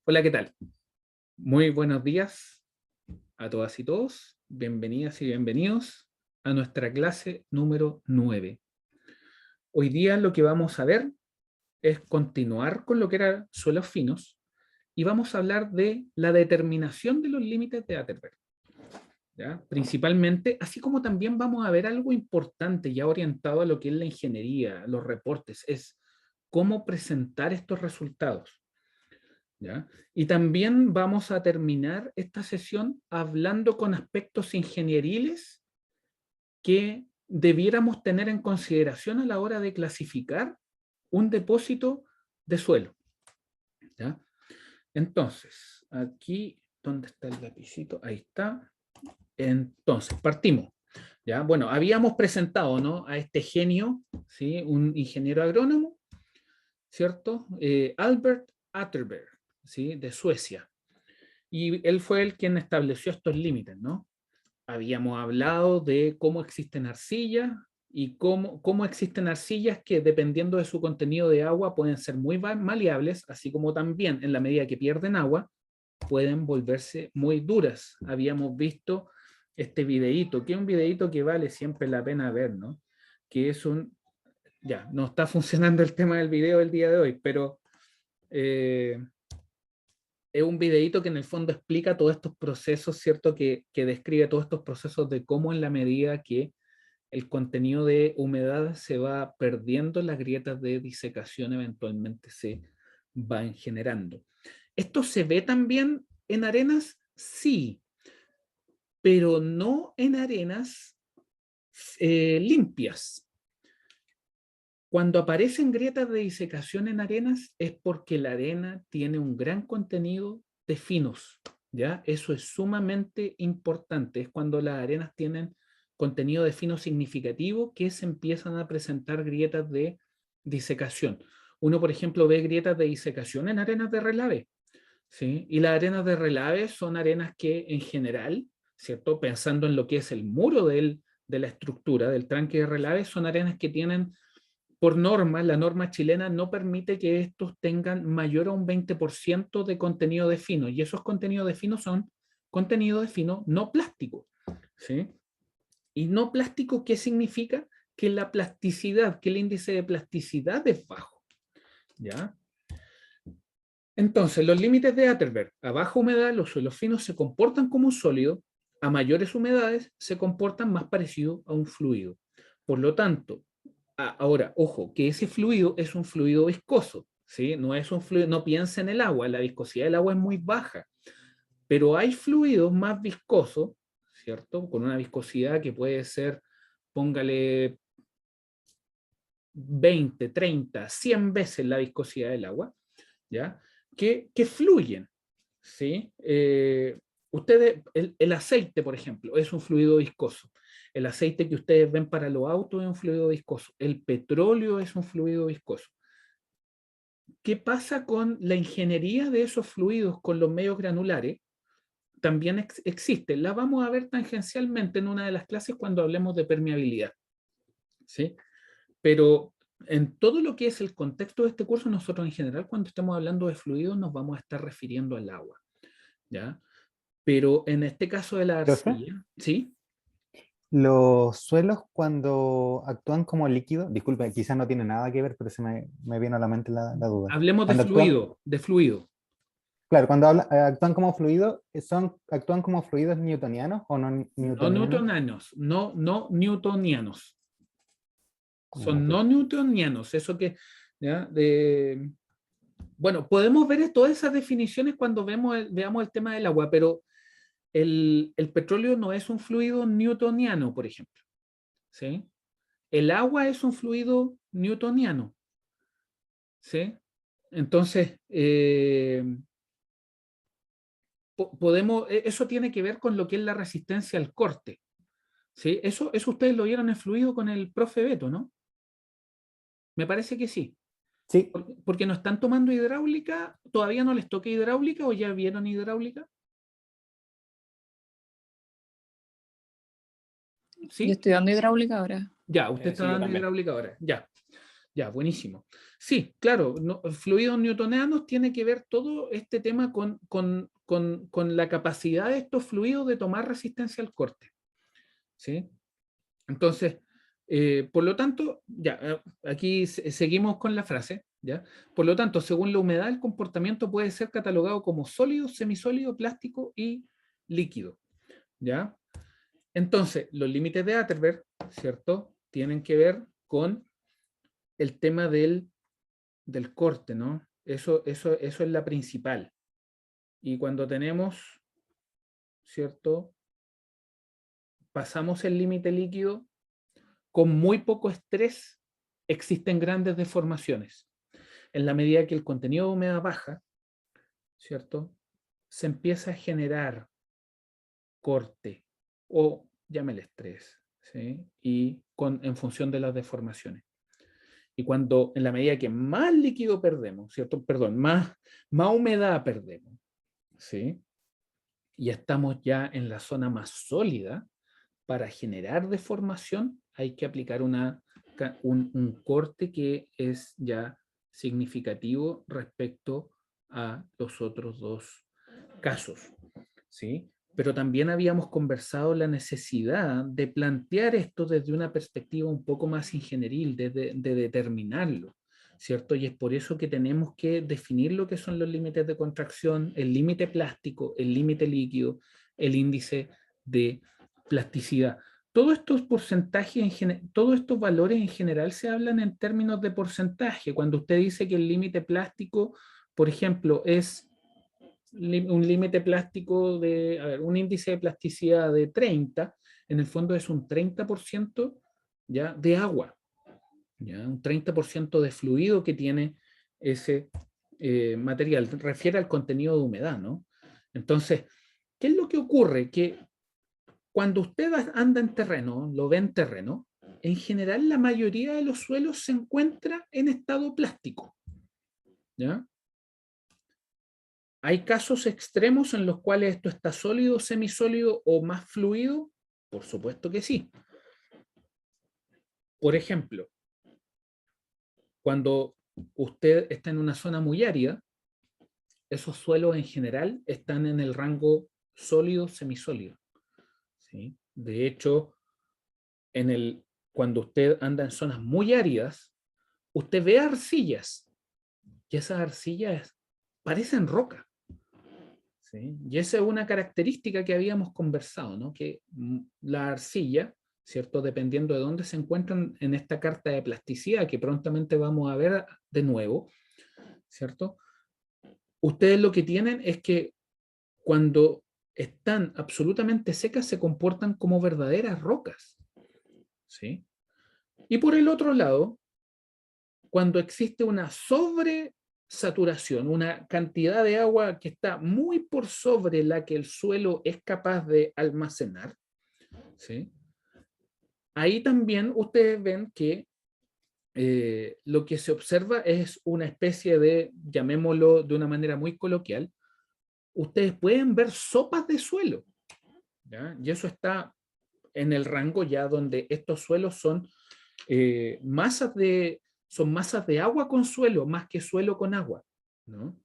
Hola, ¿qué tal? Muy buenos días a todas y todos. Bienvenidas y bienvenidos a nuestra clase número 9. Hoy día lo que vamos a ver es continuar con lo que eran suelos finos y vamos a hablar de la determinación de los límites de Atterberg, ¿ya? Principalmente, así como también vamos a ver algo importante ya orientado a lo que es la ingeniería, los reportes, es cómo presentar estos resultados. ¿Ya? Y también vamos a terminar esta sesión hablando con aspectos ingenieriles que debiéramos tener en consideración a la hora de clasificar un depósito de suelo. ¿Ya? Entonces, aquí, ¿dónde está el lapicito? Ahí está. Entonces, partimos. ¿Ya? Bueno, habíamos presentado, ¿no?, a este genio, ¿sí?, un ingeniero agrónomo, ¿cierto? Albert Atterberg, ¿sí?, de Suecia. Y él fue el quien estableció estos límites, ¿no? Habíamos hablado de cómo existen arcillas y cómo existen arcillas que, dependiendo de su contenido de agua, pueden ser muy maleables, así como también, en la medida que pierden agua, pueden volverse muy duras. Habíamos visto este videíto, que es un videíto que vale siempre la pena ver, ¿no? Que es un... Ya, no está funcionando el tema del video el día de hoy, pero... es un videíto que en el fondo explica todos estos procesos, ¿cierto? Que describe todos estos procesos de cómo, en la medida que el contenido de humedad se va perdiendo, las grietas de disecación eventualmente se van generando. ¿Esto se ve también en arenas? Sí, pero no en arenas limpias. Cuando aparecen grietas de disecación en arenas es porque la arena tiene un gran contenido de finos, ¿ya? Eso es sumamente importante. Es cuando las arenas tienen contenido de fino significativo que se empiezan a presentar grietas de disecación. Uno, por ejemplo, ve grietas de disecación en arenas de relave, ¿sí? Y las arenas de relave son arenas que, en general, ¿cierto?, pensando en lo que es el muro de la estructura, del tranque de relave, son arenas que tienen, por norma, la norma chilena no permite que estos tengan mayor a un 20% de contenido de fino, y esos contenidos de fino son contenido de fino no plástico, ¿sí? Y no plástico, ¿qué significa? Que la plasticidad, que el índice de plasticidad es bajo, ¿ya? Entonces, los límites de Atterberg: a baja humedad, los suelos finos se comportan como un sólido; a mayores humedades, se comportan más parecido a un fluido. Por lo tanto, ahora, ojo, que ese fluido es un fluido viscoso, ¿sí? No es un fluido, no piensa en el agua, la viscosidad del agua es muy baja, pero hay fluidos más viscosos, ¿cierto? Con una viscosidad que puede ser, póngale 20, 30, 100 veces la viscosidad del agua, ¿ya? Que fluyen, ¿sí? El aceite, por ejemplo, es un fluido viscoso. El aceite que ustedes ven para los autos es un fluido viscoso. El petróleo es un fluido viscoso. ¿Qué pasa con la ingeniería de esos fluidos con los medios granulares? También existe. La vamos a ver tangencialmente en una de las clases cuando hablemos de permeabilidad, ¿sí? Pero en todo lo que es el contexto de este curso, nosotros en general, cuando estemos hablando de fluidos, nos vamos a estar refiriendo al agua, ¿ya? Pero en este caso de la Profe, arcilla, ¿sí? los suelos cuando actúan como líquido, disculpe, quizás no tiene nada que ver, pero me vino a la mente la duda. Hablemos Cuando actúan, de fluido. claro, cuando actúan como fluido, ¿actúan como fluidos newtonianos o no No newtonianos? newtonianos, no newtonianos. Ah, Son ok. no newtonianos. Eso que, ¿ya? Bueno, podemos ver todas esas definiciones cuando veamos el tema del agua, pero el petróleo no es un fluido newtoniano, por ejemplo, ¿sí? El agua es un fluido newtoniano, ¿sí? Entonces, eso tiene que ver con lo que es la resistencia al corte, ¿sí? Eso ustedes lo vieron en fluido con el profe Beto, ¿no? Me parece que sí. Sí, Porque no están tomando hidráulica, todavía no les toca hidráulica, o ya vieron hidráulica, Yo ¿sí? estoy dando hidráulica ahora. Ya, usted está sí, yo dando también. hidráulica ahora, ya. Ya, buenísimo. Sí, claro, fluidos newtonianos tiene que ver todo este tema con la capacidad de estos fluidos de tomar resistencia al corte. ¿Sí? Entonces, por lo tanto, ya, aquí seguimos con la frase, ¿ya? Por lo tanto, según la humedad, el comportamiento puede ser catalogado como sólido, semisólido, plástico y líquido, ¿ya? Entonces, los límites de Atterberg, ¿cierto? Tienen que ver con el tema del corte, ¿no? Eso es la principal. Y cuando tenemos, ¿cierto? Pasamos el límite líquido, con muy poco estrés existen grandes deformaciones. En la medida que el contenido de humedad baja, ¿cierto? Se empieza a generar corte o llámele estrés, ¿sí? Y en función de las deformaciones. Y cuando, en la medida que más líquido perdemos, ¿cierto? Perdón, más humedad perdemos, ¿sí? Y estamos ya en la zona más sólida, para generar deformación hay que aplicar un corte que es ya significativo respecto a los otros dos casos, ¿sí? Pero también habíamos conversado la necesidad de plantear esto desde una perspectiva un poco más ingenieril, de determinarlo, ¿cierto? Y es por eso que tenemos que definir lo que son los límites de contracción, el límite plástico, el límite líquido, el índice de plasticidad. Todos estos porcentajes, todos estos valores en general se hablan en términos de porcentaje. Cuando usted dice que el límite plástico, por ejemplo, es un límite plástico de, a ver, un índice de plasticidad de 30, en el fondo es un 30% ya de agua, ya un 30% de fluido que tiene ese material. Refiere al contenido de humedad, ¿no? Entonces, ¿qué es lo que ocurre? Que cuando usted anda en terreno, lo ve en terreno, en general la mayoría de los suelos se encuentra en estado plástico, ¿ya? ¿Hay casos extremos en los cuales esto está sólido, semisólido o más fluido? Por supuesto que sí. Por ejemplo, cuando usted está en una zona muy árida, esos suelos en general están en el rango sólido, semisólido, ¿sí? De hecho, cuando usted anda en zonas muy áridas, usted ve arcillas y esas arcillas parecen roca. ¿Sí? Y esa es una característica que habíamos conversado, ¿no? Que la arcilla, ¿cierto? Dependiendo de dónde se encuentran en esta carta de plasticidad, que prontamente vamos a ver de nuevo, ¿cierto? Ustedes lo que tienen es que cuando están absolutamente secas se comportan como verdaderas rocas, ¿sí? Y por el otro lado, cuando existe una sobresaturación, una cantidad de agua que está muy por sobre la que el suelo es capaz de almacenar, ¿sí? Ahí también ustedes ven que lo que se observa es una especie de, llamémoslo de una manera muy coloquial, ustedes pueden ver sopas de suelo, ¿ya? Y eso está en el rango ya donde estos suelos son son masas de agua con suelo, más que suelo con agua, ¿no?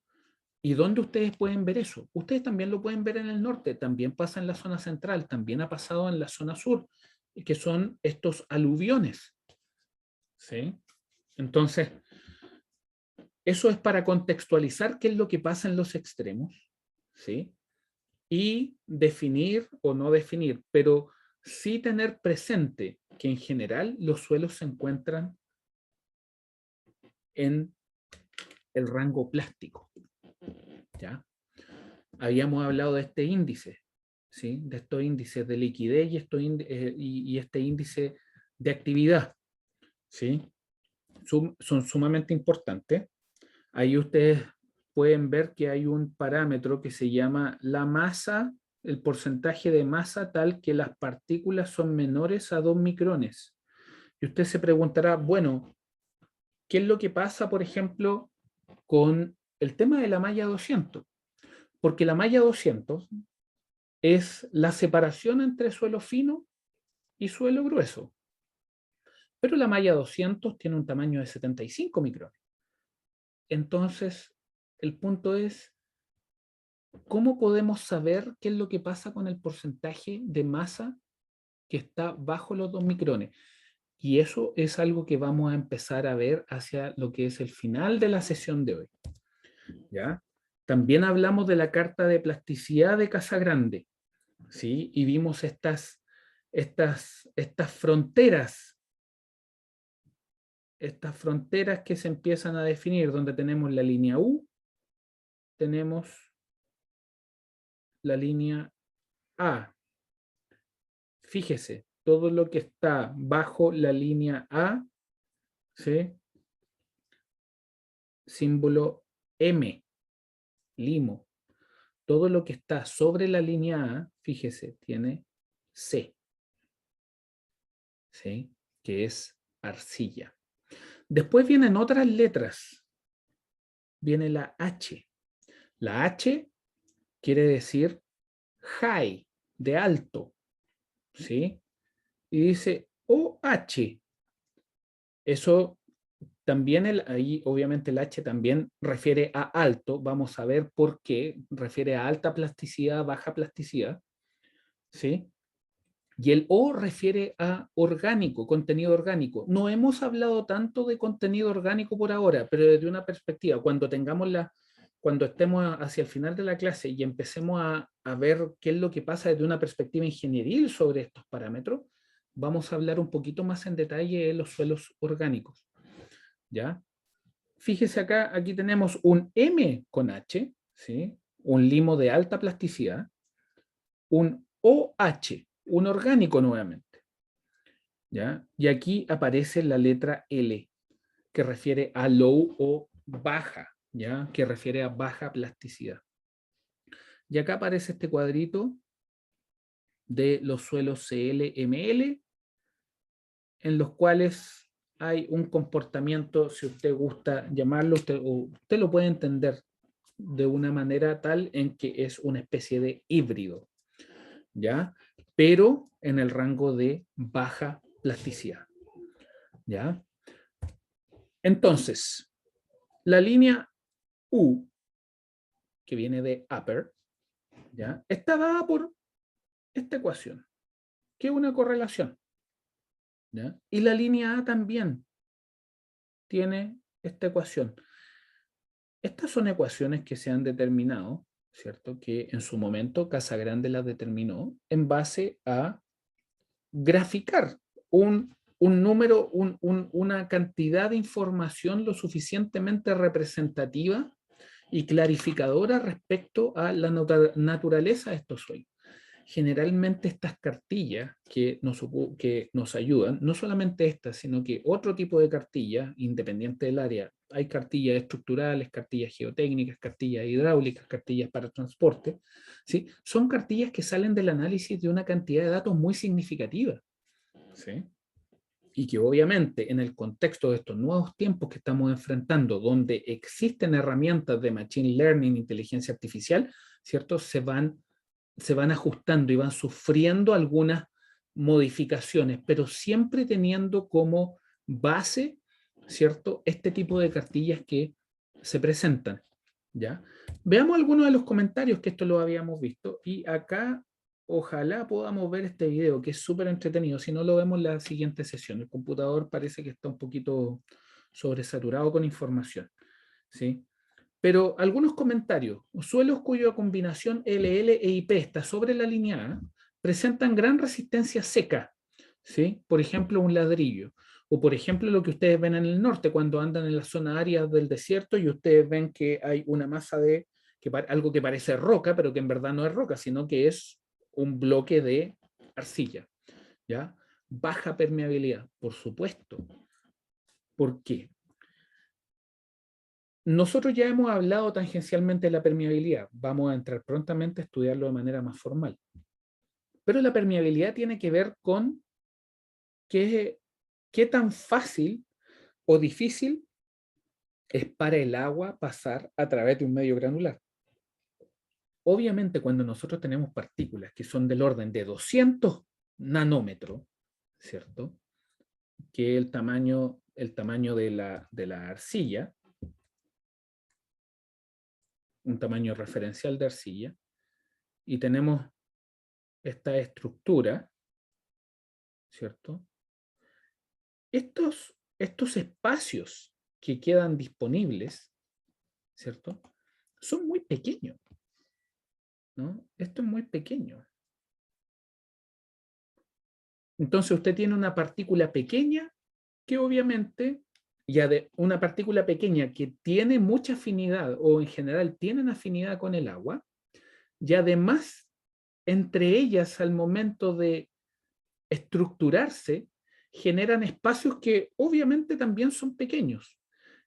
¿Y dónde ustedes pueden ver eso? Ustedes también lo pueden ver en el norte, también pasa en la zona central, también ha pasado en la zona sur, que son estos aluviones, ¿sí? Entonces, eso es para contextualizar qué es lo que pasa en los extremos, ¿sí? Y definir o no definir, pero sí tener presente que en general los suelos se encuentran en el rango plástico, ¿ya? Habíamos hablado de este índice, ¿sí? De estos índices de liquidez y este índice de actividad, ¿sí? Son sumamente importantes. Ahí ustedes pueden ver que hay un parámetro que se llama la masa, el porcentaje de masa tal que las partículas son menores a 2 micrones. Y usted se preguntará, bueno, ¿qué es lo que pasa, por ejemplo, con el tema de la malla 200? Porque la malla 200 es la separación entre suelo fino y suelo grueso. Pero la malla 200 tiene un tamaño de 75 micrones. Entonces, el punto es, ¿cómo podemos saber qué es lo que pasa con el porcentaje de masa que está bajo los 2 micrones? Y eso es algo que vamos a empezar a ver hacia lo que es el final de la sesión de hoy. ¿Ya? También hablamos de la carta de plasticidad de Casagrande, ¿sí? Y vimos estas fronteras, que se empiezan a definir, donde tenemos la línea U, tenemos la línea A. Fíjese, todo lo que está bajo la línea A, ¿sí? Símbolo M, limo. Todo lo que está sobre la línea A, fíjese, tiene C, ¿sí? Que es arcilla. Después vienen otras letras. Viene la H. La H quiere decir high, de alto, ¿sí? Y dice OH. Eso también, ahí obviamente el H también refiere a alto. Vamos a ver por qué. Refiere a alta plasticidad, baja plasticidad, ¿sí? Y el O refiere a orgánico, contenido orgánico. No hemos hablado tanto de contenido orgánico por ahora, pero desde una perspectiva, cuando estemos hacia el final de la clase y empecemos a ver qué es lo que pasa desde una perspectiva ingenieril sobre estos parámetros, vamos a hablar un poquito más en detalle de los suelos orgánicos. ¿Ya? Fíjese acá, aquí tenemos un M con H, ¿sí? Un limo de alta plasticidad, un OH, un orgánico nuevamente, ¿ya? Y aquí aparece la letra L, que refiere a low o baja, ¿ya? Que refiere a baja plasticidad. Y acá aparece este cuadrito de los suelos CL-ML, en los cuales hay un comportamiento, si usted gusta llamarlo, usted lo puede entender de una manera tal en que es una especie de híbrido, ¿ya? Pero en el rango de baja plasticidad, ¿ya? Entonces, la línea U, que viene de upper, ¿ya? Está dada por esta ecuación, que es una correlación, ¿ya? Y la línea A también tiene esta ecuación. Estas son ecuaciones que se han determinado, ¿cierto? Que en su momento Casagrande las determinó en base a graficar un número, una cantidad de información lo suficientemente representativa y clarificadora respecto a la naturaleza de estos suelos. Generalmente estas cartillas que nos ayudan, no solamente estas, sino que otro tipo de cartillas, independiente del área, hay cartillas estructurales, cartillas geotécnicas, cartillas hidráulicas, cartillas para transporte, ¿sí? Son cartillas que salen del análisis de una cantidad de datos muy significativa, ¿sí? Y que obviamente en el contexto de estos nuevos tiempos que estamos enfrentando, donde existen herramientas de machine learning, inteligencia artificial, ¿cierto? Se van ajustando y van sufriendo algunas modificaciones, pero siempre teniendo como base, ¿cierto? Este tipo de cartillas que se presentan, ¿ya? Veamos algunos de los comentarios, que esto lo habíamos visto, y acá ojalá podamos ver este video, que es súper entretenido. Si no, lo vemos en la siguiente sesión. El computador parece que está un poquito sobresaturado con información, ¿sí? Pero algunos comentarios. Suelos cuya combinación LL e IP está sobre la línea A presentan gran resistencia seca, ¿sí? Por ejemplo, un ladrillo. O por ejemplo, lo que ustedes ven en el norte cuando andan en la zona área del desierto y ustedes ven que hay una masa de algo que parece roca, pero que en verdad no es roca, sino que es un bloque de arcilla, ¿ya? Baja permeabilidad, por supuesto. ¿Por qué? Nosotros ya hemos hablado tangencialmente de la permeabilidad. Vamos a entrar prontamente a estudiarlo de manera más formal. Pero la permeabilidad tiene que ver con qué tan fácil o difícil es para el agua pasar a través de un medio granular. Obviamente, cuando nosotros tenemos partículas que son del orden de 200 nanómetros, ¿cierto? que es el tamaño de la arcilla, un tamaño referencial de arcilla, y tenemos esta estructura, ¿cierto? Estos espacios que quedan disponibles, ¿cierto? Son muy pequeños, ¿no? Esto es muy pequeño. Entonces usted tiene una partícula pequeña que obviamente, ya de una partícula pequeña que tiene mucha afinidad o en general tienen afinidad con el agua, y además entre ellas al momento de estructurarse generan espacios que obviamente también son pequeños.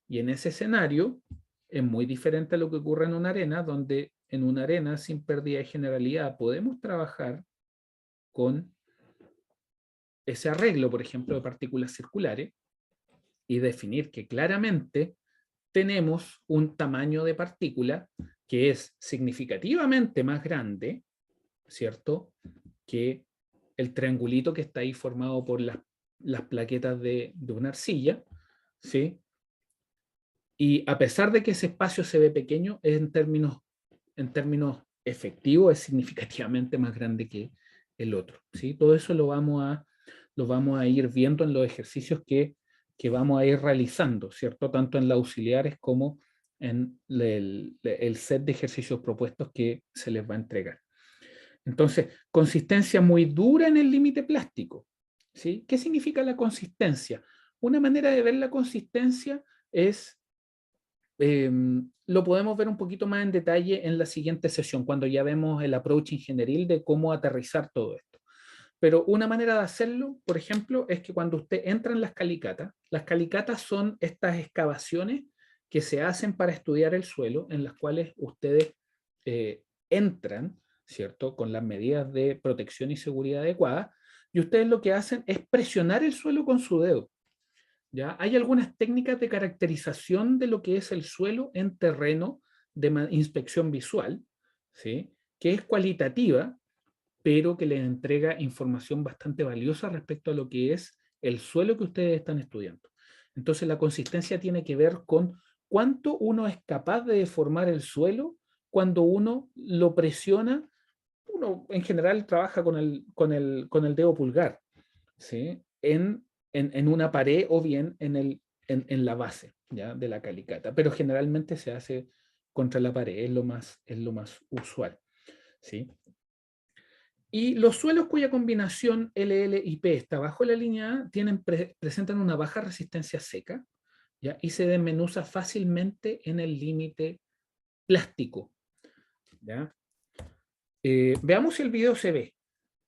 Y en ese escenario es muy diferente a lo que ocurre en una arena, donde en una arena sin pérdida de generalidad podemos trabajar con ese arreglo, por ejemplo, de partículas circulares y definir que claramente tenemos un tamaño de partícula que es significativamente más grande, ¿cierto?, que el triangulito que está ahí formado por las plaquetas de una arcilla, ¿sí? Y a pesar de que ese espacio se ve pequeño, en términos efectivos es significativamente más grande que el otro, ¿sí? Todo eso lo vamos a ir viendo en los ejercicios que vamos a ir realizando, ¿cierto? Tanto en las auxiliares como en el set de ejercicios propuestos que se les va a entregar. Entonces, consistencia muy dura en el límite plástico, ¿sí? ¿Qué significa la consistencia? Una manera de ver la consistencia es, lo podemos ver un poquito más en detalle en la siguiente sesión, cuando ya vemos el approach ingenieril de cómo aterrizar todo esto. Pero una manera de hacerlo, por ejemplo, es que cuando usted entra en las calicatas son estas excavaciones que se hacen para estudiar el suelo, en las cuales ustedes entran, ¿cierto?, con las medidas de protección y seguridad adecuadas, y ustedes lo que hacen es presionar el suelo con su dedo. ¿Ya? Hay algunas técnicas de caracterización de lo que es el suelo en terreno de inspección visual, ¿sí?, que es cualitativa, pero que les entrega información bastante valiosa respecto a lo que es el suelo que ustedes están estudiando. Entonces la consistencia tiene que ver con cuánto uno es capaz de deformar el suelo cuando uno lo presiona. Uno en general trabaja con el dedo pulgar, ¿sí?, en una pared o bien en la base, ¿ya?, de la calicata, pero generalmente se hace contra la pared, es lo más usual, ¿sí? Y los suelos cuya combinación LL y P está bajo la línea A presentan una baja resistencia seca, ¿ya?, y se desmenuza fácilmente en el límite plástico, ¿ya? Veamos si el video se ve.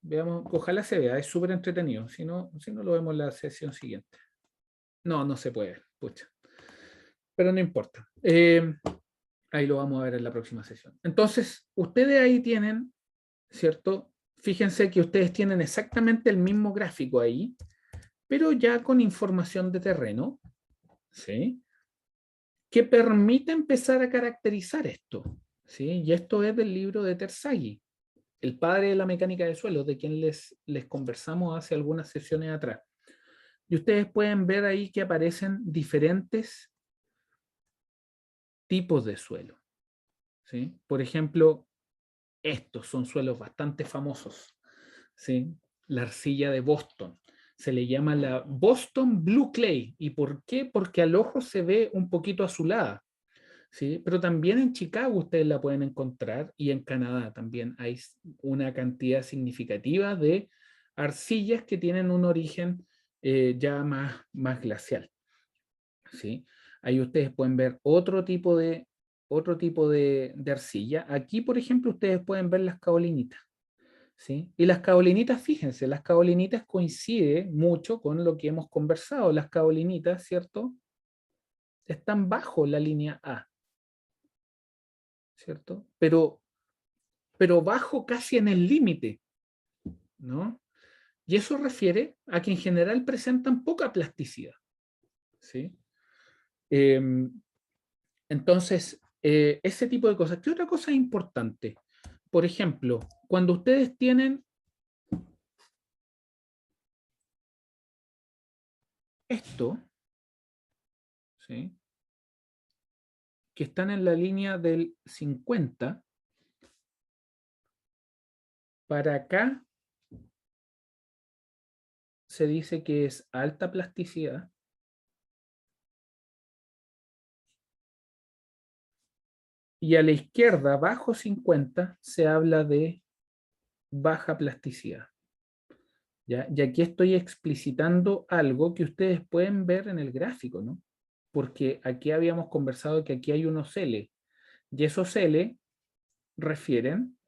Veamos, ojalá se vea, es súper entretenido. Si no, lo vemos en la sesión siguiente. No, no se puede, pucha. Pero no importa. Ahí lo vamos a ver en la próxima sesión. Entonces, ustedes ahí tienen, ¿cierto? Fíjense que ustedes tienen exactamente el mismo gráfico ahí, pero ya con información de terreno, ¿sí?, que permite empezar a caracterizar esto, ¿sí? Y esto es del libro de Terzaghi, el padre de la mecánica de suelos, de quien les conversamos hace algunas sesiones atrás. Y ustedes pueden ver ahí que aparecen diferentes tipos de suelo, ¿sí? Por ejemplo, estos son suelos bastante famosos, ¿sí? La arcilla de Boston. Se le llama la Boston Blue Clay. ¿Y por qué? Porque al ojo se ve un poquito azulada, ¿sí? Pero también en Chicago ustedes la pueden encontrar y en Canadá también hay una cantidad significativa de arcillas que tienen un origen ya más glacial, ¿sí? Ahí ustedes pueden ver otro tipo de arcilla. Aquí, por ejemplo, ustedes pueden ver las caolinitas, ¿sí? Y las caolinitas, fíjense, las caolinitas coinciden mucho con lo que hemos conversado. Las caolinitas, ¿cierto?, están bajo la línea A, ¿cierto? Pero bajo casi en el límite, ¿no? Y eso refiere a que en general presentan poca plasticidad, ¿sí? Entonces, ese tipo de cosas. ¿Qué otra cosa es importante? Por ejemplo, cuando ustedes tienen esto, ¿sí?, que están en la línea del 50, para acá se dice que es alta plasticidad. Y a la izquierda, bajo 50, se habla de baja plasticidad. ¿Ya? Y aquí estoy explicitando algo que ustedes pueden ver en el gráfico, ¿no? Porque aquí habíamos conversado que aquí hay unos L, y esos L refieren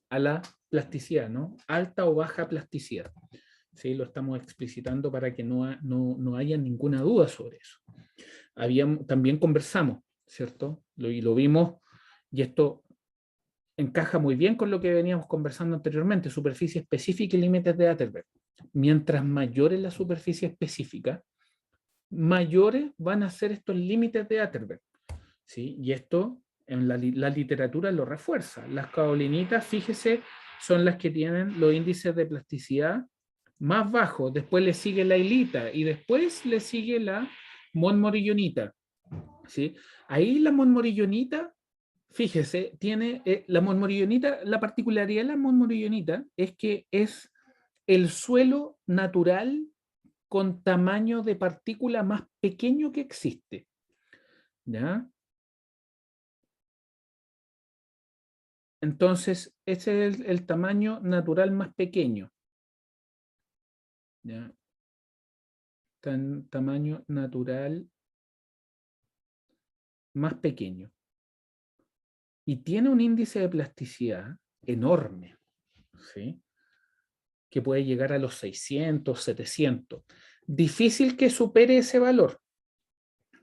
a la plasticidad, ¿no? Alta o baja plasticidad. ¿Sí? Lo estamos explicitando para que no haya ninguna duda sobre eso. También conversamos, ¿cierto? Y lo vimos, y esto encaja muy bien con lo que veníamos conversando anteriormente, superficie específica y límites de Atterberg. Mientras mayor es la superficie específica, mayores van a ser estos límites de Atterberg, ¿sí? Y esto en la literatura lo refuerza. Las kaolinitas, fíjese, son las que tienen los índices de plasticidad más bajos. Después le sigue la hilita y después le sigue la montmorillonita, ¿sí? Ahí la montmorillonita, fíjese, tiene la montmorillonita, la particularidad de la montmorillonita es que es el suelo natural con tamaño de partícula más pequeño que existe, ¿ya? Entonces, ese es el tamaño natural más pequeño, ¿ya? Tamaño natural más pequeño. Y tiene un índice de plasticidad enorme, ¿sí?, que puede llegar a los 600, 700. Difícil que supere ese valor,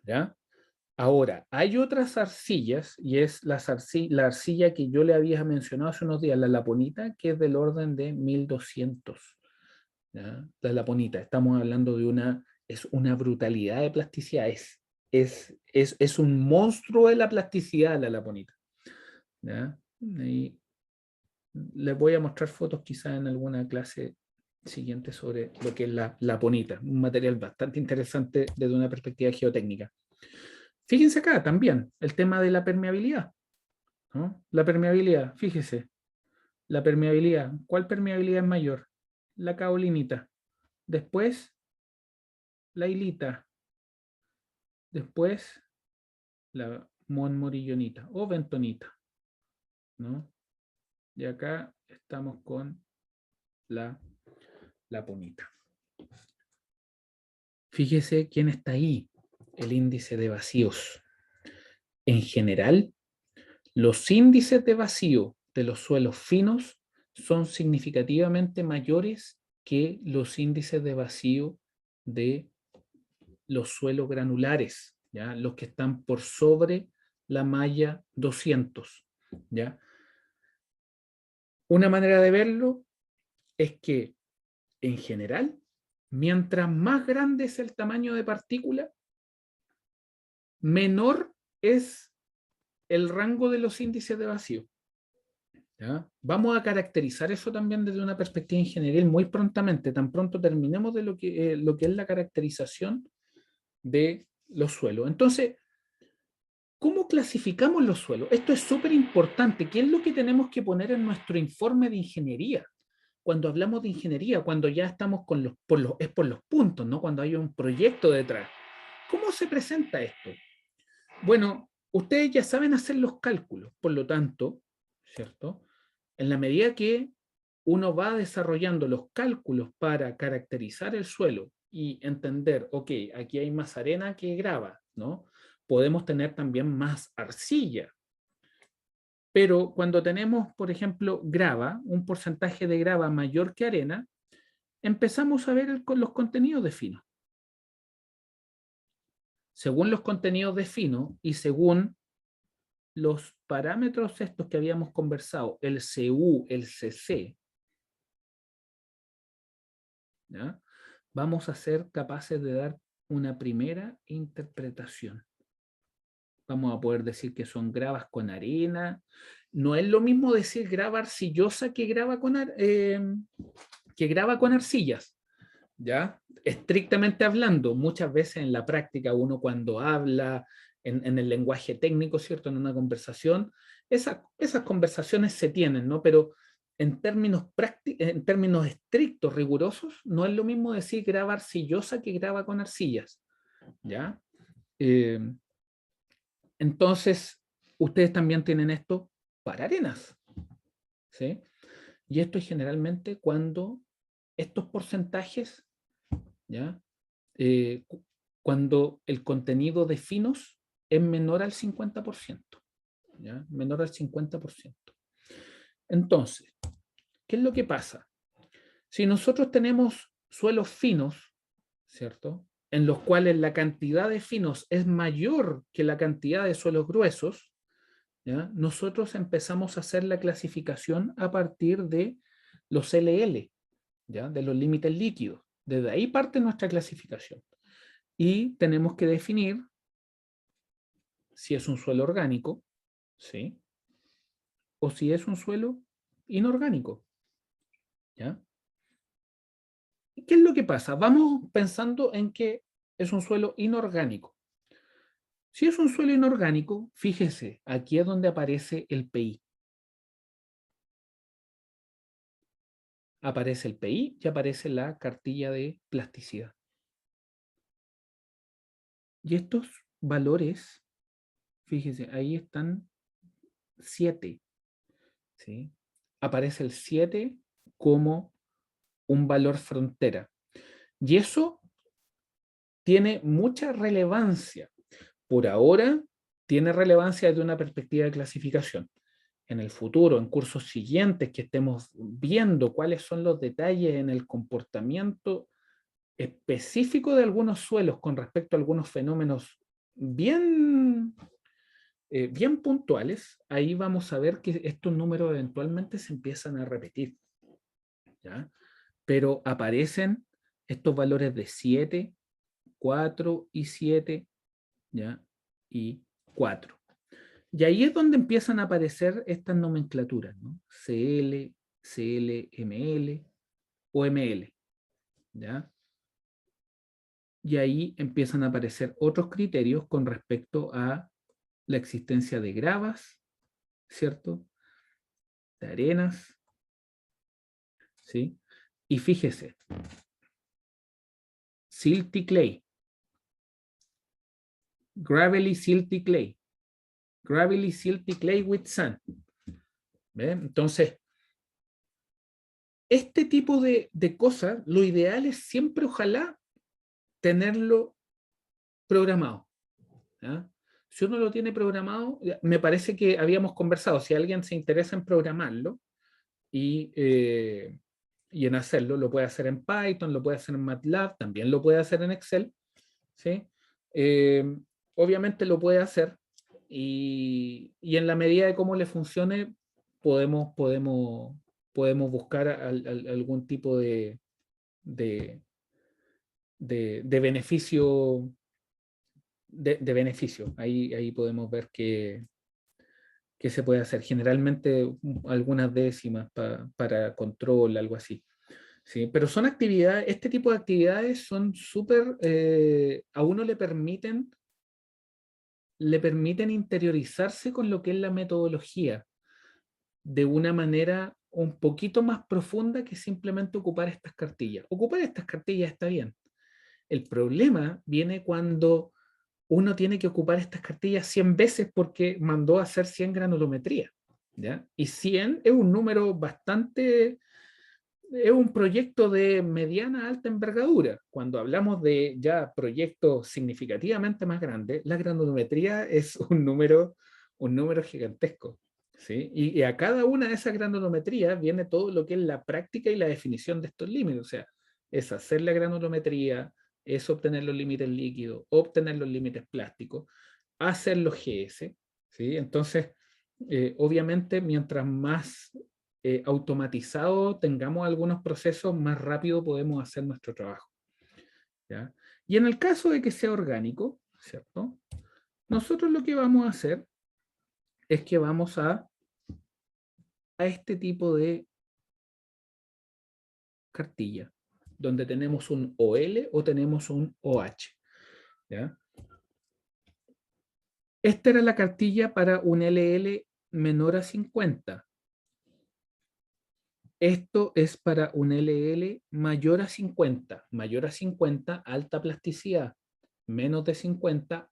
¿ya? Ahora, hay otras arcillas, y es la arcilla que yo le había mencionado hace unos días, la laponita, que es del orden de 1200. ¿Ya? La laponita, estamos hablando de es una brutalidad de plasticidad, es un monstruo de la plasticidad la laponita. ¿Ya? Y les voy a mostrar fotos quizás en alguna clase siguiente sobre lo que es la laponita, un material bastante interesante desde una perspectiva geotécnica. Fíjense acá también el tema de la permeabilidad, ¿no? La permeabilidad, fíjese, la permeabilidad, ¿cuál permeabilidad es mayor? La kaolinita, después la hilita, después la montmorillonita o bentonita, ¿no? Y acá estamos con la laponita. Fíjese quién está ahí, el índice de vacíos. En general, los índices de vacío de los suelos finos son significativamente mayores que los índices de vacío de los suelos granulares, ¿ya? Los que están por sobre la malla 200, ¿ya? Una manera de verlo es que, en general, mientras más grande es el tamaño de partícula, menor es el rango de los índices de vacío, ¿ya? Vamos a caracterizar eso también desde una perspectiva ingenieril muy prontamente, tan pronto terminemos de lo que es la caracterización de los suelos. Entonces, ¿cómo clasificamos los suelos? Esto es súper importante. ¿Qué es lo que tenemos que poner en nuestro informe de ingeniería? Cuando hablamos de ingeniería, cuando ya estamos es por los puntos, ¿no? Cuando hay un proyecto detrás. ¿Cómo se presenta esto? Bueno, ustedes ya saben hacer los cálculos, por lo tanto, ¿cierto? En la medida que uno va desarrollando los cálculos para caracterizar el suelo y entender, ok, aquí hay más arena que grava, ¿no? Podemos tener también más arcilla. Pero cuando tenemos, por ejemplo, grava, un porcentaje de grava mayor que arena, empezamos a ver los contenidos de fino. Según los contenidos de fino y según los parámetros estos que habíamos conversado, el CU, el CC, ¿ya?, vamos a ser capaces de dar una primera interpretación. Vamos a poder decir que son gravas con arena. No es lo mismo decir grava arcillosa que grava con arcillas, ¿ya? Estrictamente hablando, muchas veces en la práctica uno cuando habla en el lenguaje técnico, ¿cierto? En una conversación, esas conversaciones se tienen, ¿no? Pero en términos estrictos, rigurosos, no es lo mismo decir grava arcillosa que grava con arcillas, ¿ya? Eh, entonces, ustedes también tienen esto para arenas, ¿sí? Y esto es generalmente cuando estos porcentajes, ¿ya? Cuando el contenido de finos es menor al 50%, ¿ya? Menor al 50%. Entonces, ¿qué es lo que pasa? Si nosotros tenemos suelos finos, ¿cierto? En los cuales la cantidad de finos es mayor que la cantidad de suelos gruesos, ¿ya? Nosotros empezamos a hacer la clasificación a partir de los LL, ¿ya? De los límites líquidos. Desde ahí parte nuestra clasificación. Y tenemos que definir si es un suelo orgánico, ¿sí? O si es un suelo inorgánico, ¿ya? ¿Qué es lo que pasa? Vamos pensando en que es un suelo inorgánico. Si es un suelo inorgánico, fíjese, aquí es donde aparece el PI. Aparece el PI y aparece la cartilla de plasticidad. Y estos valores, fíjese, ahí están 7, ¿sí? Aparece el 7 como un valor frontera. Y eso tiene mucha relevancia. Por ahora, tiene relevancia desde una perspectiva de clasificación. En el futuro, en cursos siguientes, que estemos viendo cuáles son los detalles en el comportamiento específico de algunos suelos con respecto a algunos fenómenos bien, bien puntuales, ahí vamos a ver que estos números eventualmente se empiezan a repetir, ¿ya? Pero aparecen estos valores de 7, 4 y 7, ¿ya? Y 4. Y ahí es donde empiezan a aparecer estas nomenclaturas, ¿no? CL, CL, ML o ML, ¿ya? Y ahí empiezan a aparecer otros criterios con respecto a la existencia de gravas, ¿cierto? De arenas, ¿sí? Y fíjese, silty clay, gravelly silty clay, gravelly silty clay with sand. ¿Ve? Entonces, este tipo de cosas, lo ideal es siempre, ojalá, tenerlo programado, ¿ya? Si uno lo tiene programado, me parece que habíamos conversado, si alguien se interesa en programarlo y en hacerlo, lo puede hacer en Python, lo puede hacer en MATLAB, también lo puede hacer en Excel, ¿sí? Eh, obviamente lo puede hacer y en la medida de cómo le funcione, podemos, podemos, podemos buscar algún tipo de, de beneficio. De beneficio. Ahí podemos ver que se puede hacer. Generalmente algunas décimas para control, algo así. ¿Sí? Pero son actividades, este tipo de actividades son súper, a uno le permiten interiorizarse con lo que es la metodología de una manera un poquito más profunda que simplemente ocupar estas cartillas. Ocupar estas cartillas está bien. El problema viene cuando uno tiene que ocupar estas cartillas 100 veces porque mandó a hacer 100 granulometría, ¿ya? Y 100 es un número bastante, es un proyecto de mediana a alta envergadura. Cuando hablamos de ya proyectos significativamente más grandes, la granulometría es un número gigantesco, ¿sí? Y a cada una de esas granulometrías viene todo lo que es la práctica y la definición de estos límites, o sea, es hacer la granulometría, es obtener los límites líquidos, obtener los límites plásticos, hacer los GS, ¿sí? Entonces, obviamente, mientras más automatizado tengamos algunos procesos, más rápido podemos hacer nuestro trabajo, ¿ya? Y en el caso de que sea orgánico, ¿cierto? Nosotros lo que vamos a hacer es que vamos a este tipo de cartilla, donde tenemos un OL o tenemos un OH. ¿Ya? Esta era la cartilla para un LL menor a 50. Esto es para un LL mayor a 50. Mayor a 50, alta plasticidad. Menos de 50,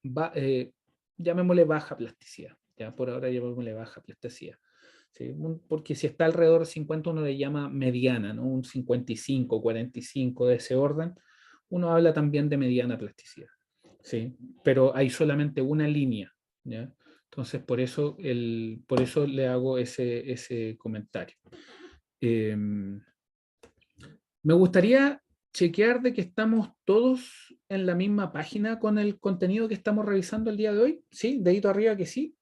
llamémosle baja plasticidad. Ya por ahora llamémosle baja plasticidad. ¿Sí? Porque si está alrededor de 50 uno le llama mediana, ¿no? Un 55, 45 de ese orden. Uno habla también de mediana plasticidad. ¿Sí? Pero hay solamente una línea. ¿Ya? Entonces, por eso le hago ese comentario. Me gustaría chequear de que estamos todos en la misma página con el contenido que estamos revisando el día de hoy. ¿Sí? Dedito arriba que sí.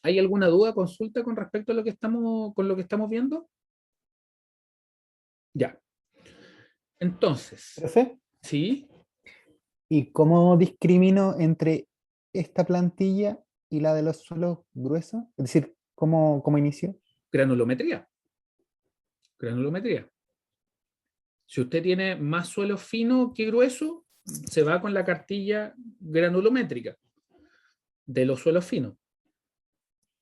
¿Hay alguna duda, consulta con respecto a lo que estamos viendo? Ya. Entonces, Profe, ¿sí? ¿y cómo discrimino entre esta plantilla y la de los suelos gruesos? Es decir, ¿cómo inicio? Granulometría. Granulometría. Si usted tiene más suelo fino que grueso, se va con la cartilla granulométrica de los suelos finos.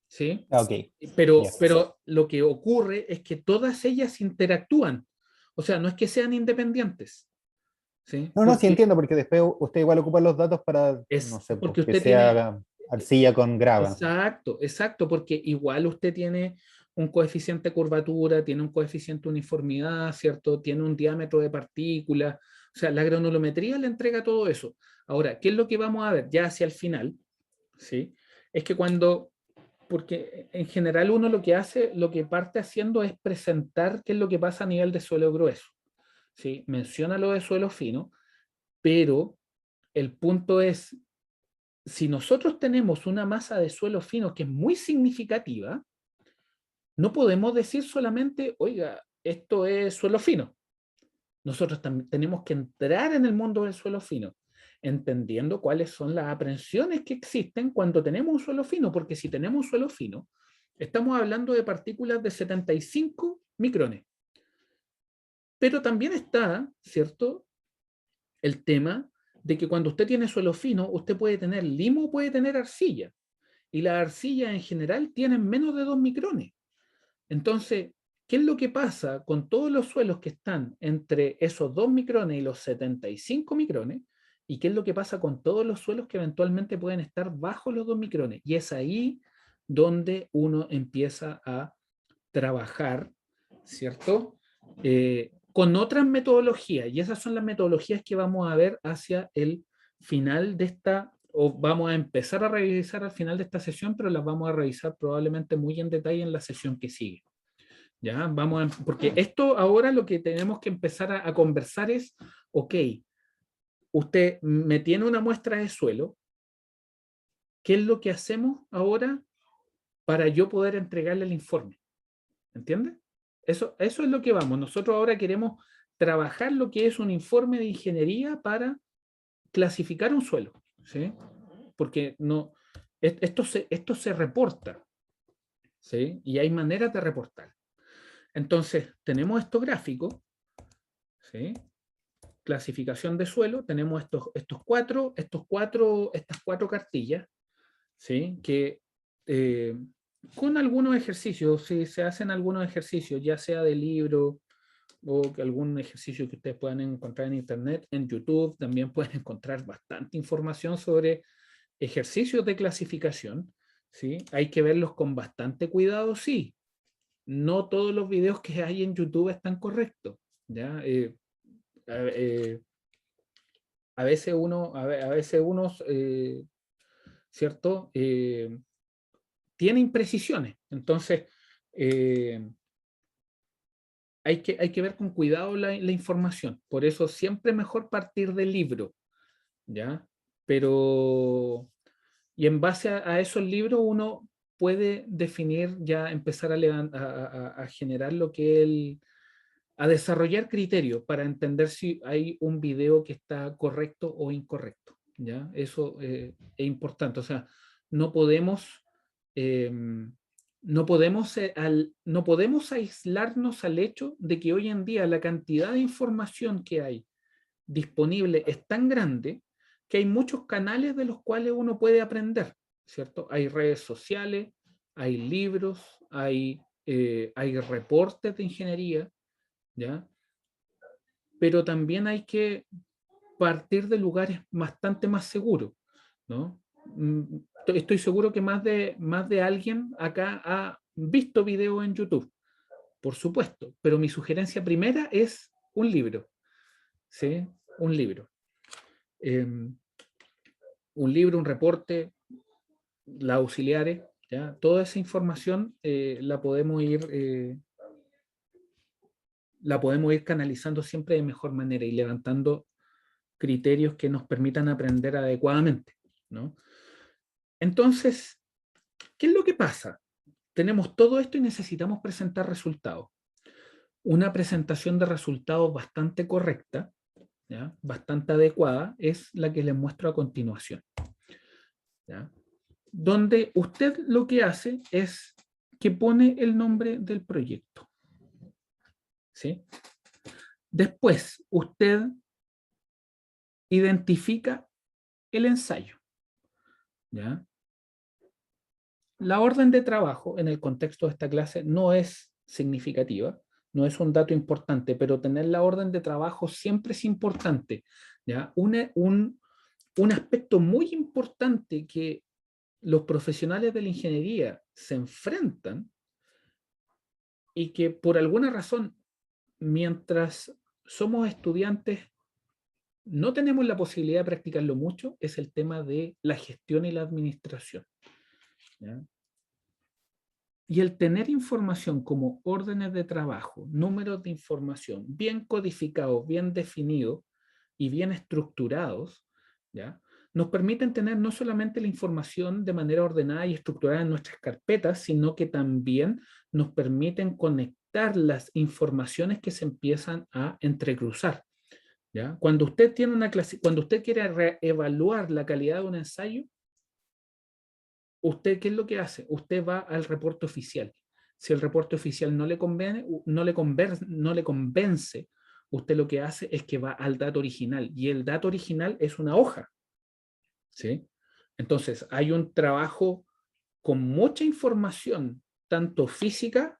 ¿Sí? Ah, ok, Pero, ya. pero lo que ocurre es que todas ellas interactúan. O sea, no es que sean independientes. ¿Sí? No, no, sí entiendo, porque después usted igual ocupa los datos para, no sé, pues, Porque que usted tiene. sea arcilla con grava. Exacto, exacto, porque igual usted tiene un coeficiente de curvatura, tiene un coeficiente de uniformidad, ¿cierto? Tiene un diámetro de partículas. O sea, la granulometría le entrega todo eso. Ahora, ¿qué es lo que vamos a ver ya hacia el final? ¿Sí? Es que porque en general uno lo que hace, lo que parte haciendo es presentar qué es lo que pasa a nivel de suelo grueso. ¿Sí? Menciona lo de suelo fino, pero el punto es si nosotros tenemos una masa de suelo fino que es muy significativa, no podemos decir solamente, oiga, esto es suelo fino. Nosotros también tenemos que entrar en el mundo del suelo fino, entendiendo cuáles son las aprensiones que existen cuando tenemos un suelo fino, porque si tenemos un suelo fino, estamos hablando de partículas de 75 micrones. Pero también está, ¿cierto?, el tema de que cuando usted tiene suelo fino, usted puede tener limo, puede tener arcilla. Y las arcillas en general tienen menos de 2 micrones. Entonces, ¿qué es lo que pasa con todos los suelos que están entre esos 2 micrones y los 75 micrones? ¿Y qué es lo que pasa con todos los suelos que eventualmente pueden estar bajo los 2 micrones? Y es ahí donde uno empieza a trabajar, ¿cierto? Con otras metodologías, y esas son las metodologías que vamos a ver hacia el final de esta, o vamos a empezar a revisar al final de esta sesión, pero las vamos a revisar probablemente muy en detalle en la sesión que sigue. ¿Ya? Porque esto ahora lo que tenemos que empezar a conversar es, ok, usted me tiene una muestra de suelo, ¿qué es lo que hacemos ahora para yo poder entregarle el informe? ¿Entiende? Eso es lo que vamos. Nosotros ahora queremos trabajar lo que es un informe de ingeniería para clasificar un suelo, ¿sí? Porque no, esto se reporta, ¿sí? Y hay maneras de reportar. Entonces, tenemos estos gráficos, ¿sí? Clasificación de suelo, tenemos estas cuatro cartillas, ¿sí? Que con algunos ejercicios, si se hacen algunos ejercicios, ya sea de libro o algún ejercicio que ustedes puedan encontrar en internet, en YouTube también pueden encontrar bastante información sobre ejercicios de clasificación, ¿sí? Hay que verlos con bastante cuidado, sí. No todos los videos que hay en YouTube están correctos, ¿ya? Eh, a veces uno ¿cierto? Tiene imprecisiones. Entonces, eh, hay que ver con cuidado la información. Por eso siempre es mejor partir del libro, ¿ya? Pero, y en base a esos libros uno puede definir, ya empezar a generar lo que él, a desarrollar criterios para entender si hay un video que está correcto o incorrecto, ¿ya? Eso es importante. O sea, no podemos no podemos aislarnos al hecho de que hoy en día la cantidad de información que hay disponible es tan grande que hay muchos canales de los cuales uno puede aprender, ¿cierto? Hay redes sociales, hay libros, hay reportes de ingeniería, ¿ya? Pero también hay que partir de lugares bastante más seguros, ¿no? Estoy seguro que más de alguien acá ha visto videos en YouTube, por supuesto, pero mi sugerencia primera es un libro, ¿sí? Un libro. Eh, un libro, un reporte, las auxiliares, ¿ya? Toda esa información la podemos ir canalizando siempre de mejor manera y levantando criterios que nos permitan aprender adecuadamente, ¿no? Entonces, ¿qué es lo que pasa? Tenemos todo esto y necesitamos presentar resultados. Una presentación de resultados bastante correcta, ¿ya? Bastante adecuada, es la que les muestro a continuación, ¿ya? Donde usted lo que hace es que pone el nombre del proyecto, ¿sí? Después, usted identifica el ensayo, ¿ya? La orden de trabajo en el contexto de esta clase no es significativa, no es un dato importante, pero tener la orden de trabajo siempre es importante, ¿ya? Un aspecto muy importante que los profesionales de la ingeniería se enfrentan y que por alguna razón, mientras somos estudiantes, no tenemos la posibilidad de practicarlo mucho, es el tema de la gestión y la administración, ¿ya? Y el tener información como órdenes de trabajo, números de información bien codificados, bien definidos y bien estructurados, ¿ya? Nos permiten tener no solamente la información de manera ordenada y estructurada en nuestras carpetas, sino que también nos permiten conectar las informaciones que se empiezan a entrecruzar, ¿ya? Cuando usted tiene una clase, cuando usted quiere reevaluar la calidad de un ensayo, ¿usted qué es lo que hace? Usted va al reporte oficial. Si el reporte oficial no le conviene, no le convence, usted lo que hace es que va al dato original y el dato original es una hoja, ¿sí? Entonces, hay un trabajo con mucha información, tanto física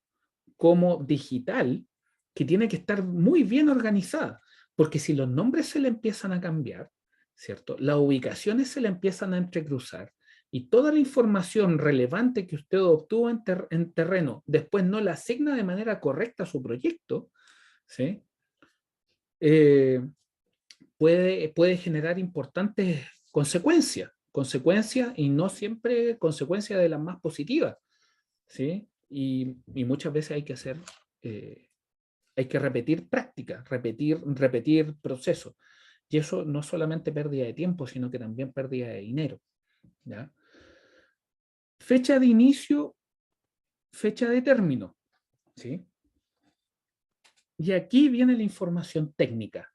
como digital, que tiene que estar muy bien organizada, porque si los nombres se le empiezan a cambiar, ¿cierto? Las ubicaciones se le empiezan a entrecruzar y toda la información relevante que usted obtuvo en terreno después no la asigna de manera correcta a su proyecto, ¿sí? Eh, puede generar importantes consecuencias y no siempre consecuencias de las más positivas, ¿sí? Y muchas veces hay que repetir práctica, repetir procesos. Y eso no solamente pérdida de tiempo, sino que también pérdida de dinero, ¿ya? Fecha de inicio, fecha de término, ¿sí? Y aquí viene la información técnica,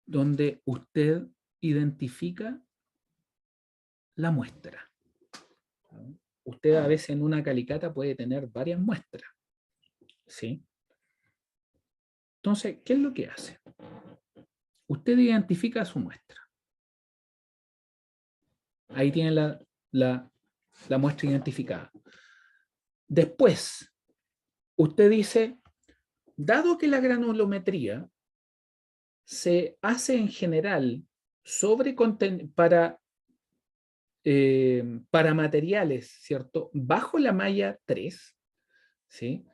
donde usted identifica la muestra, ¿no? Usted a veces en una calicata puede tener varias muestras, ¿sí? Entonces, ¿qué es lo que hace? Usted identifica su muestra. Ahí tiene la muestra identificada. Después, usted dice, dado que la granulometría se hace en general para materiales, ¿cierto? Bajo la malla 3, ¿sí?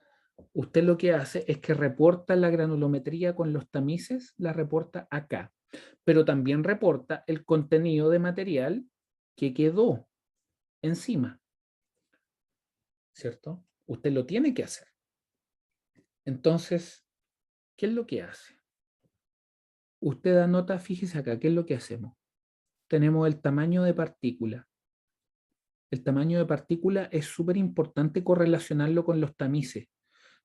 Usted lo que hace es que reporta la granulometría con los tamices, la reporta acá, pero también reporta el contenido de material que quedó encima, ¿cierto? Usted lo tiene que hacer. Entonces, ¿qué es lo que hace? Usted anota, fíjese acá, ¿qué es lo que hacemos? Tenemos el tamaño de partícula. El tamaño de partícula es súper importante correlacionarlo con los tamices,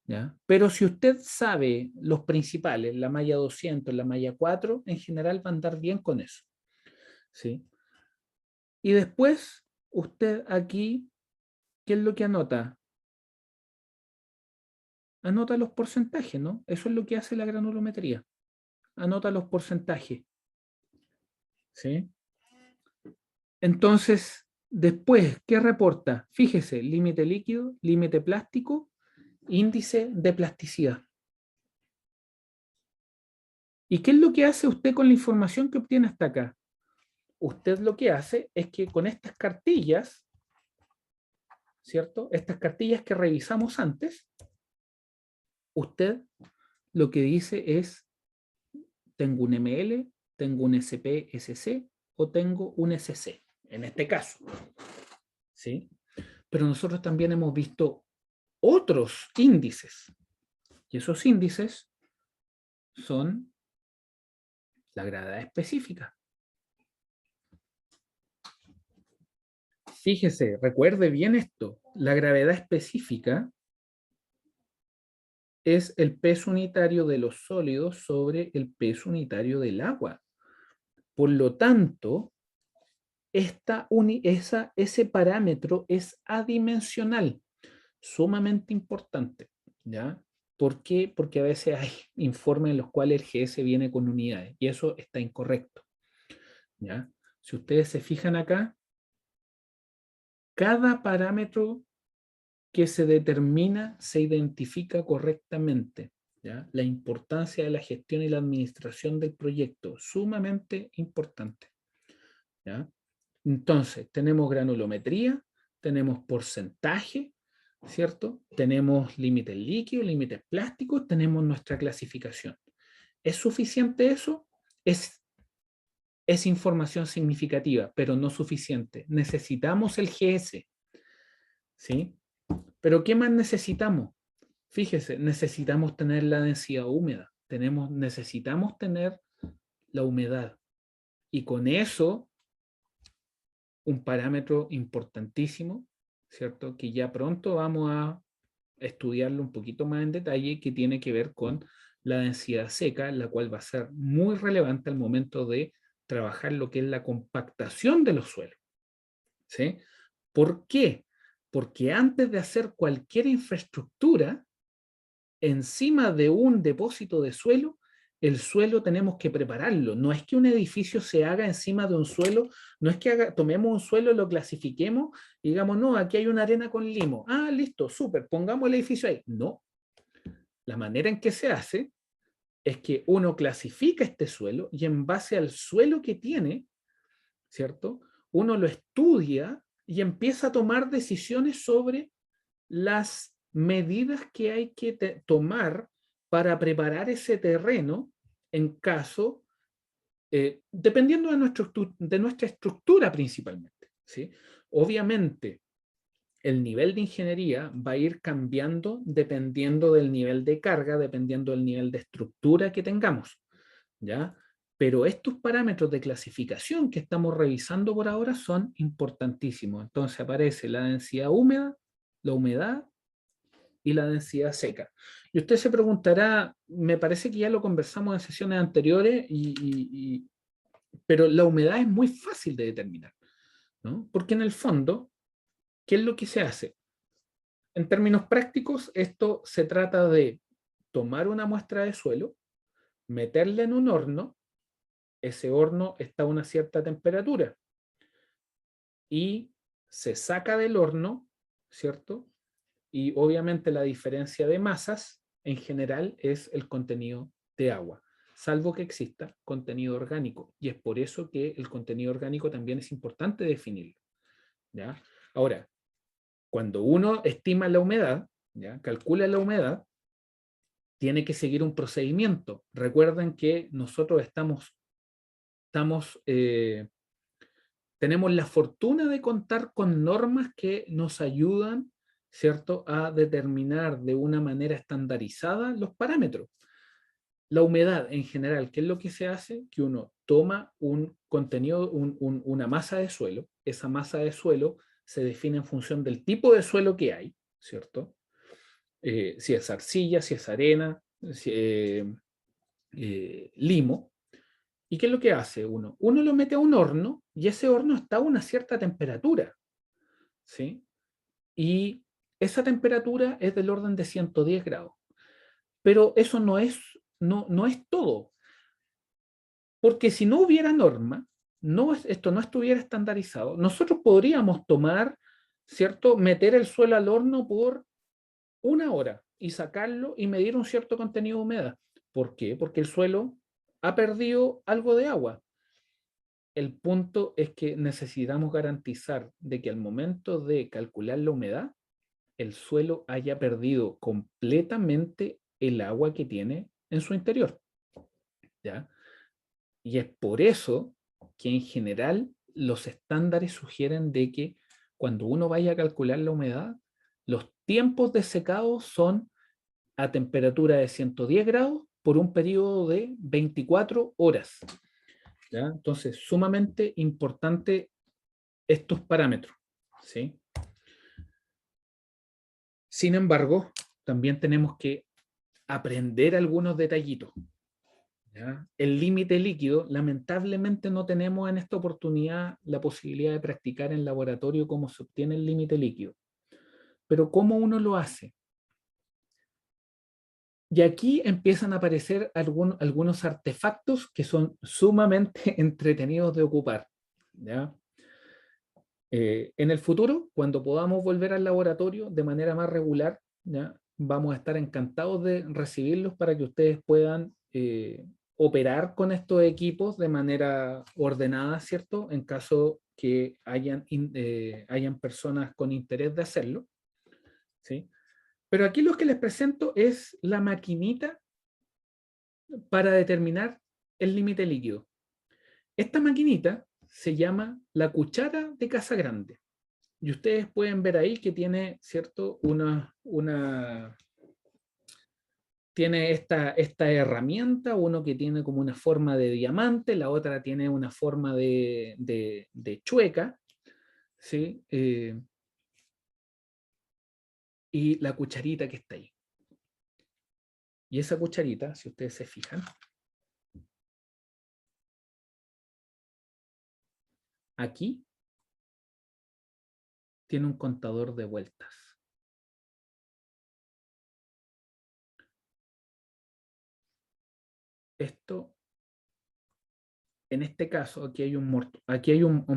¿ya? Pero si usted sabe los principales, la malla 200, la malla 4, en general va a andar bien con eso, ¿sí? Y después, usted aquí, ¿qué es lo que anota? Anota los porcentajes, ¿no? Eso es lo que hace la granulometría. Anota los porcentajes. ¿Sí? Entonces, después, ¿qué reporta? Fíjese, límite líquido, límite plástico, índice de plasticidad. ¿Y qué es lo que hace usted con la información que obtiene hasta acá? Usted lo que hace es que con estas cartillas, ¿cierto? Estas cartillas que revisamos antes, usted lo que dice es, tengo un ML, tengo un SP-SC o tengo un SC, en este caso. ¿Sí? Pero nosotros también hemos visto otros índices. Y esos índices son la gravedad específica. Fíjese, recuerde bien esto. La gravedad específica es el peso unitario de los sólidos sobre el peso unitario del agua. Por lo tanto, ese parámetro es adimensional, sumamente importante. ¿Ya? ¿Por qué? Porque a veces hay informes en los cuales el GS viene con unidades y eso está incorrecto. ¿Ya? Si ustedes se fijan acá, cada parámetro que se determina se identifica correctamente. ¿Ya? La importancia de la gestión y la administración del proyecto, sumamente importante. ¿Ya? Entonces, tenemos granulometría, tenemos porcentaje, ¿cierto? Tenemos límites líquidos, límites plásticos, tenemos nuestra clasificación. ¿Es suficiente eso? Es información significativa, pero no suficiente. Necesitamos el GS, ¿sí? Pero ¿qué más necesitamos? Fíjese, necesitamos tener la densidad húmeda, necesitamos tener la humedad. Y con eso, un parámetro importantísimo, ¿cierto? Que ya pronto vamos a estudiarlo un poquito más en detalle, que tiene que ver con la densidad seca, la cual va a ser muy relevante al momento de trabajar lo que es la compactación de los suelos. ¿Sí? ¿Por qué? Porque antes de hacer cualquier infraestructura, encima de un depósito de suelo, el suelo tenemos que prepararlo. No es que un edificio se haga encima de un suelo, no es que tomemos un suelo, lo clasifiquemos y digamos, no, aquí hay una arena con limo. Ah, listo, súper, pongamos el edificio ahí. No. La manera en que se hace es que uno clasifica este suelo y en base al suelo que tiene, ¿cierto? Uno lo estudia y empieza a tomar decisiones sobre las medidas que hay que tomar para preparar ese terreno en caso, dependiendo de nuestra estructura principalmente. ¿Sí? Obviamente, el nivel de ingeniería va a ir cambiando dependiendo del nivel de carga, dependiendo del nivel de estructura que tengamos. ¿Ya? Pero estos parámetros de clasificación que estamos revisando por ahora son importantísimos. Entonces aparece la densidad húmeda, la humedad y la densidad seca. Y usted se preguntará, me parece que ya lo conversamos en sesiones anteriores, pero la humedad es muy fácil de determinar, ¿no? Porque en el fondo, ¿qué es lo que se hace? En términos prácticos, esto se trata de tomar una muestra de suelo, meterla en un horno, ese horno está a una cierta temperatura y se saca del horno, ¿cierto? Y obviamente la diferencia de masas en general es el contenido de agua, salvo que exista contenido orgánico. Y es por eso que el contenido orgánico también es importante definirlo. ¿Ya? Ahora, cuando uno estima la humedad, ¿ya? Calcula la humedad, tiene que seguir un procedimiento. Recuerden que nosotros tenemos la fortuna de contar con normas que nos ayudan, ¿cierto?, a determinar de una manera estandarizada los parámetros. La humedad en general, ¿qué es lo que se hace? Que uno toma un contenido, una masa de suelo, esa masa de suelo se define en función del tipo de suelo que hay, ¿cierto? Si es arcilla, si es arena, limo. ¿Y qué es lo que hace uno? Uno lo mete a un horno y ese horno está a una cierta temperatura, ¿sí? Y esa temperatura es del orden de 110 grados. Pero eso no es todo. Porque si no hubiera norma, esto no estuviera estandarizado, nosotros podríamos tomar, ¿cierto? Meter el suelo al horno por 1 hora y sacarlo y medir un cierto contenido de humedad. ¿Por qué? Porque el suelo ha perdido algo de agua. El punto es que necesitamos garantizar de que al momento de calcular la humedad, el suelo haya perdido completamente el agua que tiene en su interior. ¿Ya? Y es por eso que en general los estándares sugieren de que cuando uno vaya a calcular la humedad, los tiempos de secado son a temperatura de 110 grados por un periodo de 24 horas. ¿Ya? Entonces, sumamente importante estos parámetros. ¿Sí? Sin embargo, también tenemos que aprender algunos detallitos. ¿Ya? El límite líquido, lamentablemente no tenemos en esta oportunidad la posibilidad de practicar en laboratorio cómo se obtiene el límite líquido. Pero ¿cómo uno lo hace? Y aquí empiezan a aparecer algunos artefactos que son sumamente entretenidos de ocupar. ¿Ya? En el futuro, cuando podamos volver al laboratorio de manera más regular, ¿ya? Vamos a estar encantados de recibirlos para que ustedes puedan operar con estos equipos de manera ordenada, ¿cierto? En caso que hayan personas con interés de hacerlo, ¿sí? Pero aquí lo que les presento es la maquinita para determinar el límite líquido. Esta maquinita se llama la cuchara de Casagrande. Y ustedes pueden ver ahí que tiene, ¿cierto? Tiene esta herramienta, uno que tiene como una forma de diamante, la otra tiene una forma de chueca, ¿sí? Y la cucharita que está ahí. Y esa cucharita, si ustedes se fijan, aquí tiene un contador de vueltas. Esto, en este caso, aquí hay un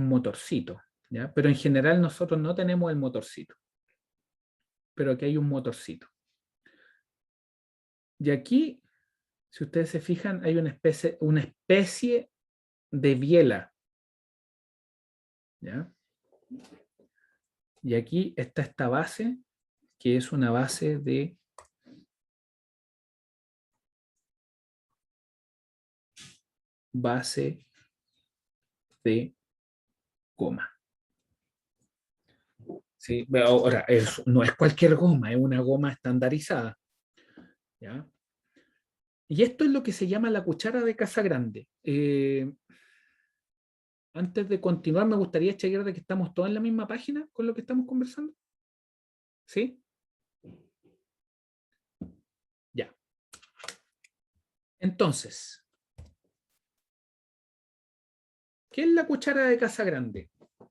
motorcito, ¿ya? Pero en general nosotros no tenemos el motorcito. Pero aquí hay un motorcito. Y aquí, si ustedes se fijan, hay una especie de biela, ¿ya? Y aquí está esta base, que es una base de goma. ¿Sí? Ahora, no es cualquier goma, es una goma estandarizada, ¿ya? Y esto es lo que se llama la cuchara de Casagrande. Antes de continuar, me gustaría chequear de que estamos todos en la misma página con lo que estamos conversando. ¿Sí? Ya. Entonces, ¿qué es la cuchara de Casagrande?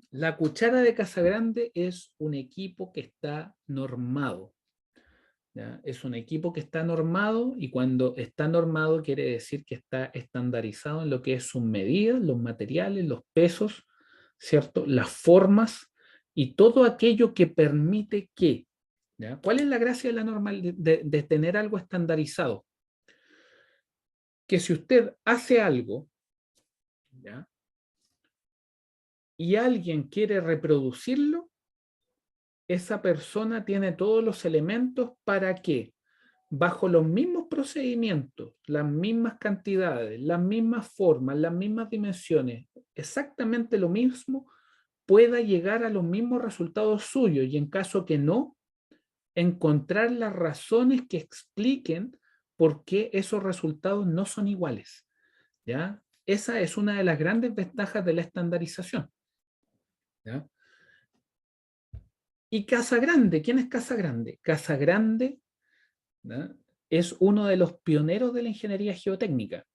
La cuchara de Casagrande es un equipo que está normado. ¿Ya? Es un equipo que está normado y cuando está normado quiere decir que está estandarizado en lo que es sus medidas, los materiales, los pesos, ¿cierto? Las formas y todo aquello que permite que. ¿Ya? ¿Cuál es la gracia de la normal de tener algo estandarizado? Que si usted hace algo, ¿ya? Y alguien quiere reproducirlo, esa persona tiene todos los elementos para que, bajo los mismos procedimientos, las mismas cantidades, las mismas formas, las mismas dimensiones, exactamente lo mismo, pueda llegar a los mismos resultados suyos y en caso que no, encontrar las razones que expliquen por qué esos resultados no son iguales. ¿Ya? Esa es una de las grandes ventajas de la estandarización. ¿Ya? Y Casagrande, ¿quién es Casagrande? Casagrande, ¿no? Es uno de los pioneros de la ingeniería geotécnica.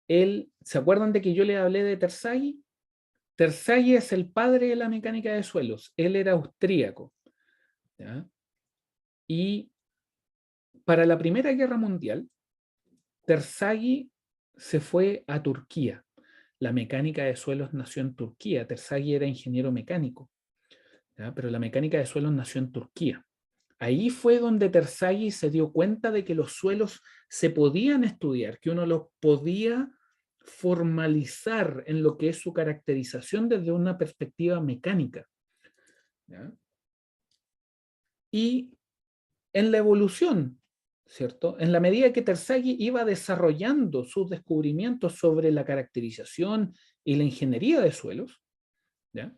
Él, ¿se acuerdan de que yo le hablé de Terzaghi? Terzaghi es el padre de la mecánica de suelos. Él era austríaco. ¿Ya? Y Para la Primera Guerra Mundial, Terzaghi se fue a Turquía. La mecánica de suelos nació en Turquía. Terzaghi era ingeniero mecánico, ¿ya? Pero la mecánica de suelos nació en Turquía. Ahí fue donde Terzaghi se dio cuenta de que los suelos se podían estudiar, que uno los podía formalizar en lo que es su caracterización desde una perspectiva mecánica, ¿ya? Y en la evolución, ¿cierto? En la medida que Terzaghi iba desarrollando sus descubrimientos sobre la caracterización y la ingeniería de suelos, ¿ya?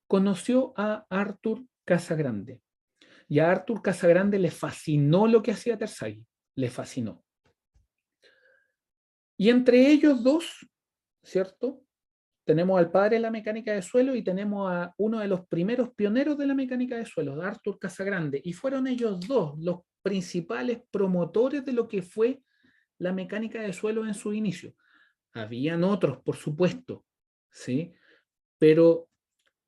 Conoció a Arthur Casagrande. Y a Arthur Casagrande le fascinó lo que hacía Terzaghi, le fascinó. Y entre ellos dos, ¿cierto? Tenemos al padre de la mecánica de suelo y tenemos a uno de los primeros pioneros de la mecánica de suelo, Arthur Casagrande, y fueron ellos dos los principales promotores de lo que fue la mecánica de suelo en su inicio. Habían otros, por supuesto, ¿sí? Pero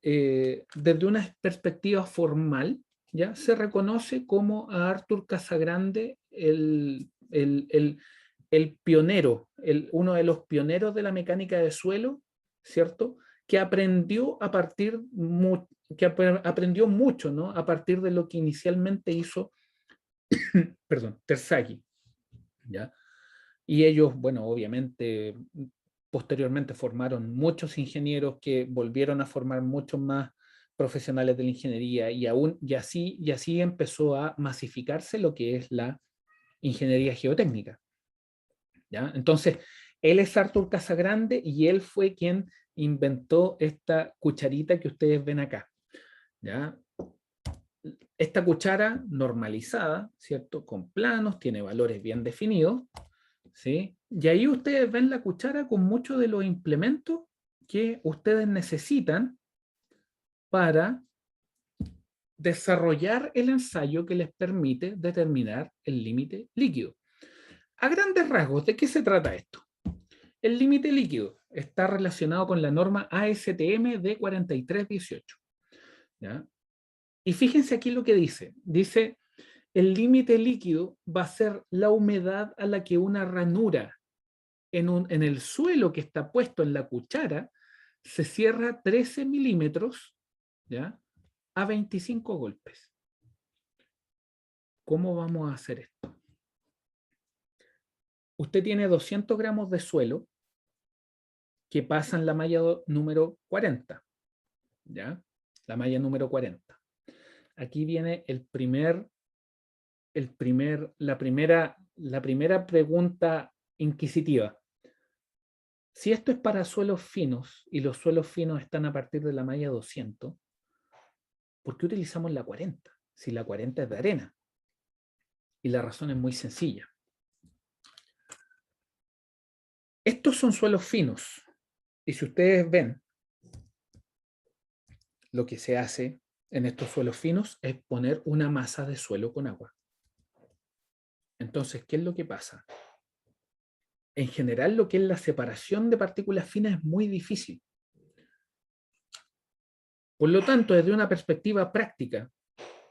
desde una perspectiva formal, ¿ya? Se reconoce como a Arthur Casagrande el pionero, uno de los pioneros de la mecánica de suelo, ¿cierto? Que aprendió a partir, aprendió mucho, ¿no? A partir de lo que inicialmente hizo, perdón, Terzaghi, ¿ya? Y ellos, bueno, obviamente, posteriormente formaron muchos ingenieros que volvieron a formar muchos más profesionales de la ingeniería y así empezó a masificarse lo que es la ingeniería geotécnica, ¿ya? Entonces, él es Arthur Casagrande y él fue quien inventó esta cucharita que ustedes ven acá, ¿ya? Esta cuchara normalizada, ¿cierto? Con planos, tiene valores bien definidos, ¿sí? Y ahí ustedes ven la cuchara con muchos de los implementos que ustedes necesitan para desarrollar el ensayo que les permite determinar el límite líquido. A grandes rasgos, ¿de qué se trata esto? El límite líquido está relacionado con la norma ASTM D4318, ¿ya? Y fíjense aquí lo que dice. Dice, el límite líquido va a ser la humedad a la que una ranura en el suelo que está puesto en la cuchara se cierra 13 milímetros, ¿ya? A 25 golpes. ¿Cómo vamos a hacer esto? Usted tiene 200 gramos de suelo que pasan la malla número 40, ¿ya? La malla número 40. Aquí viene la primera pregunta inquisitiva. Si esto es para suelos finos y los suelos finos están a partir de la malla 200, ¿por qué utilizamos la 40? Si la 40 es de arena. Y la razón es muy sencilla. Estos son suelos finos. Y si ustedes ven, lo que se hace en estos suelos finos es poner una masa de suelo con agua. Entonces, ¿qué es lo que pasa? En general, lo que es la separación de partículas finas es muy difícil. Por lo tanto, desde una perspectiva práctica,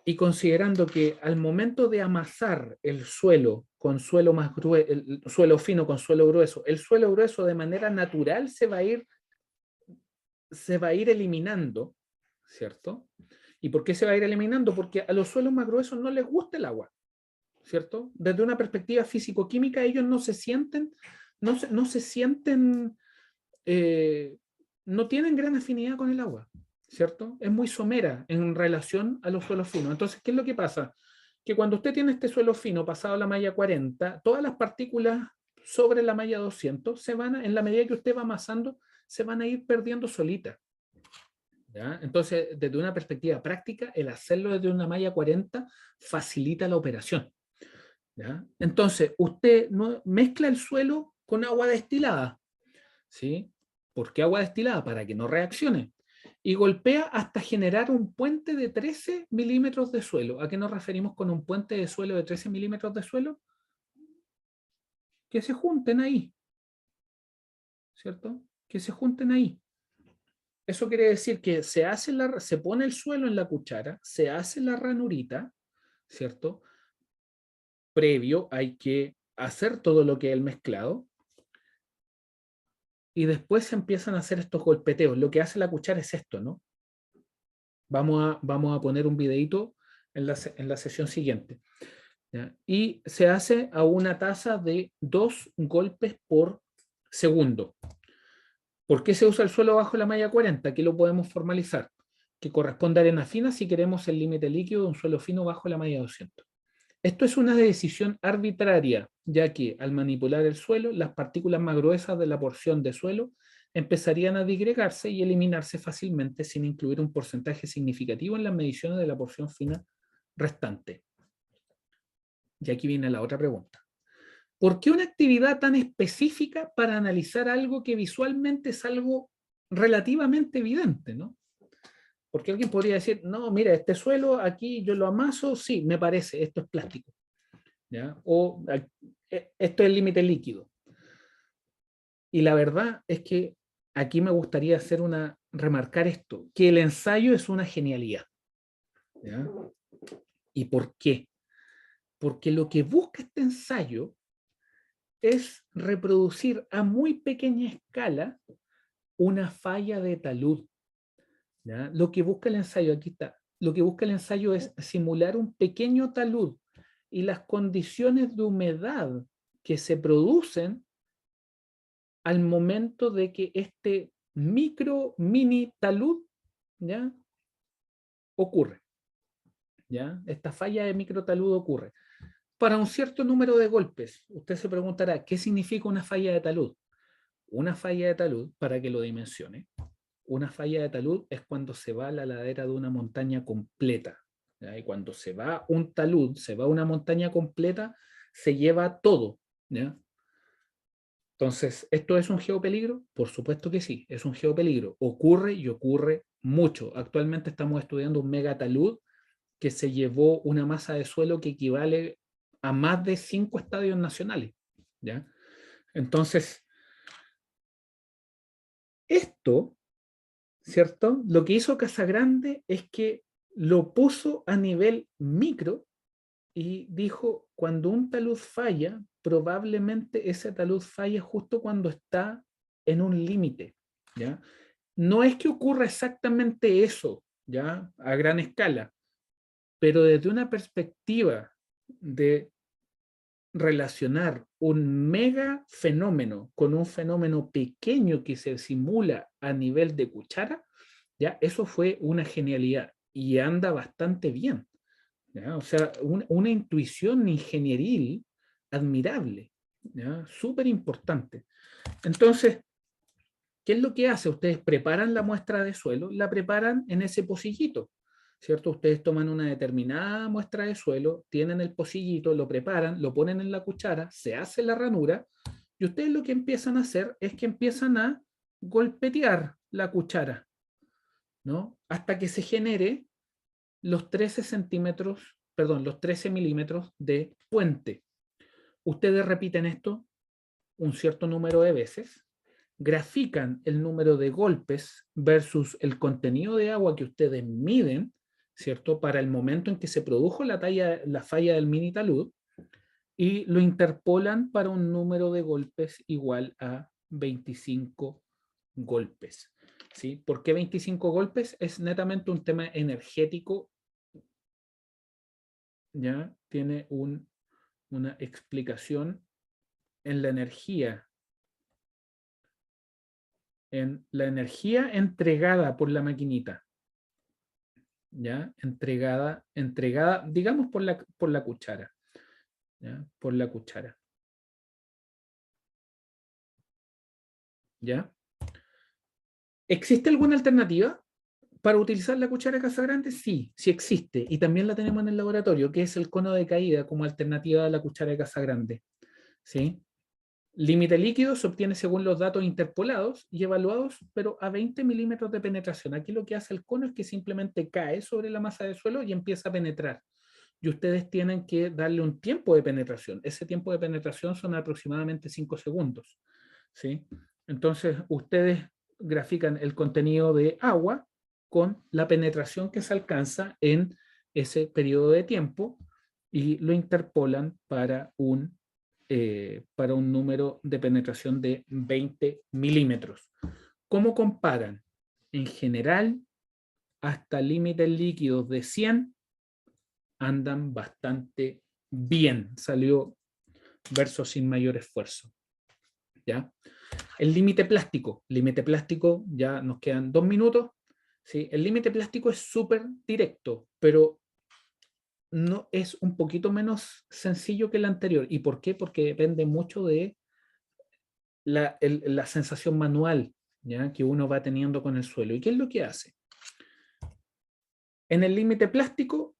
y considerando que al momento de amasar el suelo con suelo más grueso, el suelo fino con suelo grueso, el suelo grueso de manera natural se va a ir eliminando, ¿cierto? ¿Y por qué se va a ir eliminando? Porque a los suelos más gruesos no les gusta el agua, ¿cierto? Desde una perspectiva físico-química, ellos no se sienten, eh, no tienen gran afinidad con el agua, ¿cierto? Es muy somera en relación a los suelos finos. Entonces, ¿qué es lo que pasa? Que cuando usted tiene este suelo fino pasado la malla 40, todas las partículas sobre la malla 200 en la medida que usted va amasando, se van a ir perdiendo solitas, ¿ya? Entonces, desde una perspectiva práctica, el hacerlo desde una malla 40 facilita la operación, ¿ya? Entonces, usted mezcla el suelo con agua destilada, ¿sí? ¿Por qué agua destilada? Para que no reaccione. Y golpea hasta generar un puente de 13 milímetros de suelo. ¿A qué nos referimos con un puente de suelo de 13 milímetros de suelo? Que se junten ahí, ¿cierto? Que se junten ahí. Eso quiere decir que se pone el suelo en la cuchara, se hace la ranurita, ¿cierto? previo hay que hacer todo lo que es el mezclado y después se empiezan a hacer estos golpeteos. Lo que hace la cuchara es esto, ¿no? Vamos a poner un videito en la sesión siguiente. ¿Ya? Y se hace a una tasa de 2 golpes por segundo. ¿Por qué se usa el suelo bajo la malla 40? Aquí lo podemos formalizar, que corresponde a arena fina si queremos el límite líquido de un suelo fino bajo la malla 200. Esto es una decisión arbitraria, ya que al manipular el suelo, las partículas más gruesas de la porción de suelo empezarían a disgregarse y eliminarse fácilmente sin incluir un porcentaje significativo en las mediciones de la porción fina restante. Y aquí viene la otra pregunta. ¿Por qué una actividad tan específica para analizar algo que visualmente es algo relativamente evidente, ¿no? Porque alguien podría decir, no, mira, este suelo aquí yo lo amaso, sí, me parece, esto es plástico, ¿ya? O esto es el límite líquido. Y la verdad es que aquí me gustaría remarcar esto, que el ensayo es una genialidad, ¿ya? ¿Y por qué? Porque lo que busca este ensayo es reproducir a muy pequeña escala una falla de talud. ¿Ya? Lo que busca el ensayo, aquí está, lo que busca el ensayo es simular un pequeño talud y las condiciones de humedad que se producen al momento de que este mini talud, ¿ya? Ocurre. ¿Ya? Esta falla de micro talud ocurre. Para un cierto número de golpes, usted se preguntará, ¿qué significa una falla de talud? Una falla de talud, para que lo dimensione, una falla de talud es cuando se va a la ladera de una montaña completa. ¿Ya? Y cuando se va un talud, se va una montaña completa, se lleva todo. ¿Ya? Entonces, ¿esto es un geopeligro? Por supuesto que sí, es un geopeligro. Ocurre y ocurre mucho. Actualmente estamos estudiando un megatalud que se llevó una masa de suelo que equivale a más de 5 estadios nacionales. ¿Ya? Entonces, esto, ¿cierto? Lo que hizo Casagrande es que lo puso a nivel micro y dijo, cuando un talud falla, probablemente ese talud falla justo cuando está en un límite, ¿ya? No es que ocurra exactamente eso, ¿ya? A gran escala, pero desde una perspectiva de relacionar un mega fenómeno con un fenómeno pequeño que se simula a nivel de cuchara, ya eso fue una genialidad y anda bastante bien. ¿Ya? O sea, una intuición ingenieril admirable, súper importante. Entonces, ¿qué es lo que hace? Ustedes preparan la muestra de suelo, la preparan en ese pocillito, ¿cierto? Ustedes toman una determinada muestra de suelo, tienen el pocillito, lo preparan, lo ponen en la cuchara, se hace la ranura y ustedes lo que empiezan a hacer es que empiezan a golpetear la cuchara, ¿no? Hasta que se genere los 13 centímetros, perdón, los 13 milímetros de puente. Ustedes repiten esto un cierto número de veces, grafican el número de golpes versus el contenido de agua que ustedes miden, ¿cierto? Para el momento en que se produjo la falla del mini talud y lo interpolan para un número de golpes igual a 25 golpes. ¿Sí? ¿Por qué 25 golpes? Es netamente un tema energético, ¿ya? Tiene una explicación en la energía entregada por la maquinita, ¿ya? Entregada, digamos por la cuchara, ¿ya? Por la cuchara, ¿ya? ¿Existe alguna alternativa para utilizar la cuchara Casagrande? Sí, sí existe, y también la tenemos en el laboratorio, que es el cono de caída como alternativa a la cuchara de Casagrande, ¿sí? Límite líquido se obtiene según los datos interpolados y evaluados, pero a 20 milímetros de penetración. Aquí lo que hace el cono es que simplemente cae sobre la masa de suelo y empieza a penetrar. Y ustedes tienen que darle un tiempo de penetración. Ese tiempo de penetración son aproximadamente 5 segundos. ¿Sí? Entonces, ustedes grafican el contenido de agua con la penetración que se alcanza en ese periodo de tiempo y lo interpolan para un número de penetración de 20 milímetros. ¿Cómo comparan? En general, hasta límites líquidos de 100 andan bastante bien. Salió verso sin mayor esfuerzo. ¿Ya? El límite plástico. Límite plástico, ya nos quedan 2 minutos. ¿Sí? El límite plástico es súper directo, pero no es un poquito menos sencillo que el anterior. ¿Y por qué? Porque depende mucho de la sensación manual, ¿ya? Que uno va teniendo con el suelo. ¿Y qué es lo que hace? En el límite plástico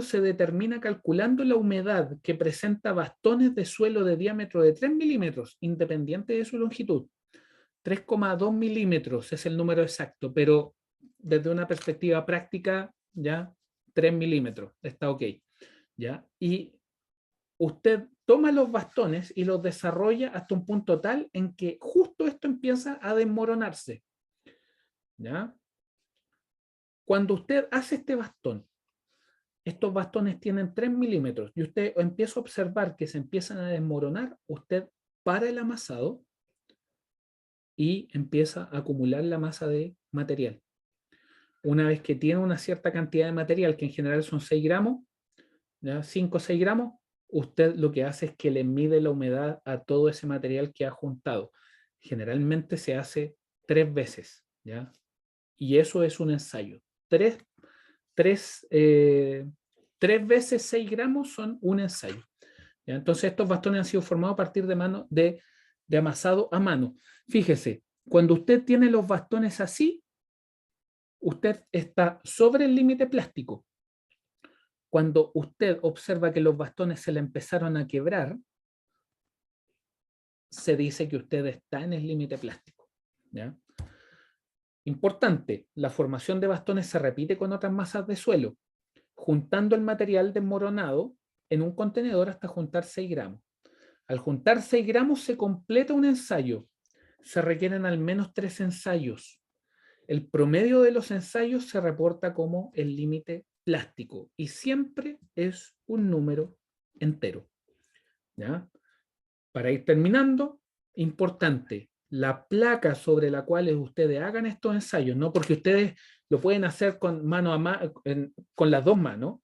se determina calculando la humedad que presenta bastones de suelo de diámetro de 3 milímetros, independiente de su longitud. 3,2 milímetros es el número exacto, pero desde una perspectiva práctica, ya 3 milímetros, está ok. ¿Ya? Y usted toma los bastones y los desarrolla hasta un punto tal en que justo esto empieza a desmoronarse. ¿Ya? Cuando usted hace este bastón, estos bastones tienen 3 milímetros y usted empieza a observar que se empiezan a desmoronar, usted para el amasado y empieza a acumular la masa de material. Una vez que tiene una cierta cantidad de material, que en general son 6 gramos, ¿ya? 5 o 6 gramos, usted lo que hace es que le mide la humedad a todo ese material que ha juntado. Generalmente se hace 3 veces, ¿ya? Y eso es un ensayo. 3 veces 6 gramos son un ensayo. ¿Ya? Entonces estos bastones han sido formados a partir de amasado a mano. Fíjese, cuando usted tiene los bastones así, usted está sobre el límite plástico. Cuando usted observa que los bastones se le empezaron a quebrar, se dice que usted está en el límite plástico. ¿Ya? Importante, la formación de bastones se repite con otras masas de suelo, juntando el material desmoronado en un contenedor hasta juntar 6 gramos. Al juntar 6 gramos se completa un ensayo. Se requieren al menos 3 ensayos. El promedio de los ensayos se reporta como el límite plástico y siempre es un número entero. ¿Ya? Para ir terminando, importante, la placa sobre la cual ustedes hagan estos ensayos, no porque ustedes lo pueden hacer con con las dos manos,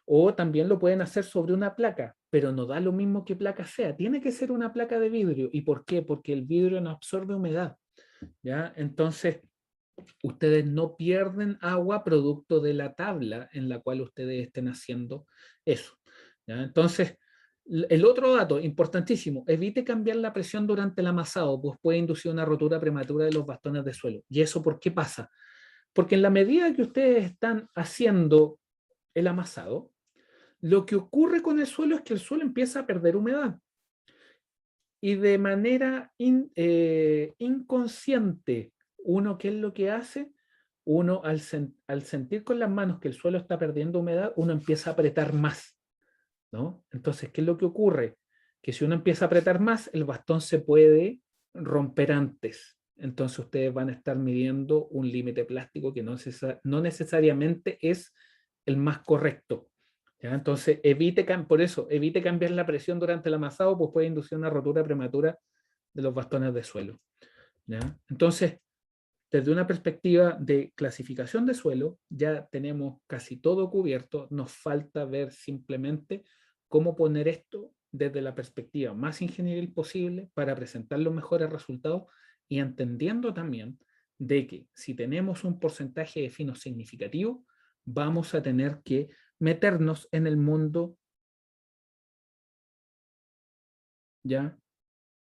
o también lo pueden hacer sobre una placa, pero no da lo mismo que placa sea, tiene que ser una placa de vidrio. ¿Y por qué? Porque el vidrio no absorbe humedad, ¿ya? Entonces, ustedes no pierden agua producto de la tabla en la cual ustedes estén haciendo eso, ¿ya? Entonces, el otro dato importantísimo, evite cambiar la presión durante el amasado, pues puede inducir una rotura prematura de los bastones de suelo. ¿Y eso por qué pasa? Porque en la medida que ustedes están haciendo el amasado, lo que ocurre con el suelo es que el suelo empieza a perder humedad. Y de manera inconsciente, uno, ¿qué es lo que hace? Uno, al sentir con las manos que el suelo está perdiendo humedad, uno empieza a apretar más, ¿no? Entonces, ¿qué es lo que ocurre? Que si uno empieza a apretar más, el bastón se puede romper antes. Entonces, ustedes van a estar midiendo un límite plástico que no necesariamente es el más correcto. ¿Ya? Entonces, por eso, evite cambiar la presión durante el amasado, pues puede inducir una rotura prematura de los bastones de suelo. ¿Ya? Entonces, desde una perspectiva de clasificación de suelo, ya tenemos casi todo cubierto. Nos falta ver simplemente cómo poner esto desde la perspectiva más ingenieril posible para presentar los mejores resultados y entendiendo también de que si tenemos un porcentaje de finos significativo, vamos a tener que meternos en el mundo ya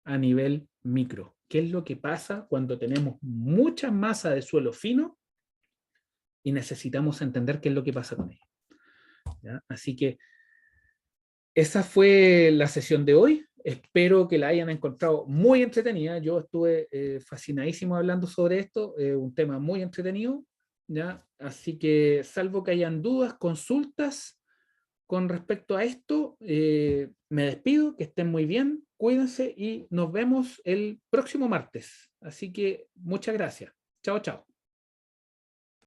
a nivel micro. ¿Qué es lo que pasa cuando tenemos mucha masa de suelo fino y necesitamos entender qué es lo que pasa con ella? ¿Ya? Así que esa fue la sesión de hoy. Espero que la hayan encontrado muy entretenida. Yo estuve fascinadísimo hablando sobre esto, un tema muy entretenido. ¿Ya? Así que, salvo que hayan dudas, consultas con respecto a esto, me despido, que estén muy bien, cuídense y nos vemos el próximo martes. Así que muchas gracias. Chao, chao.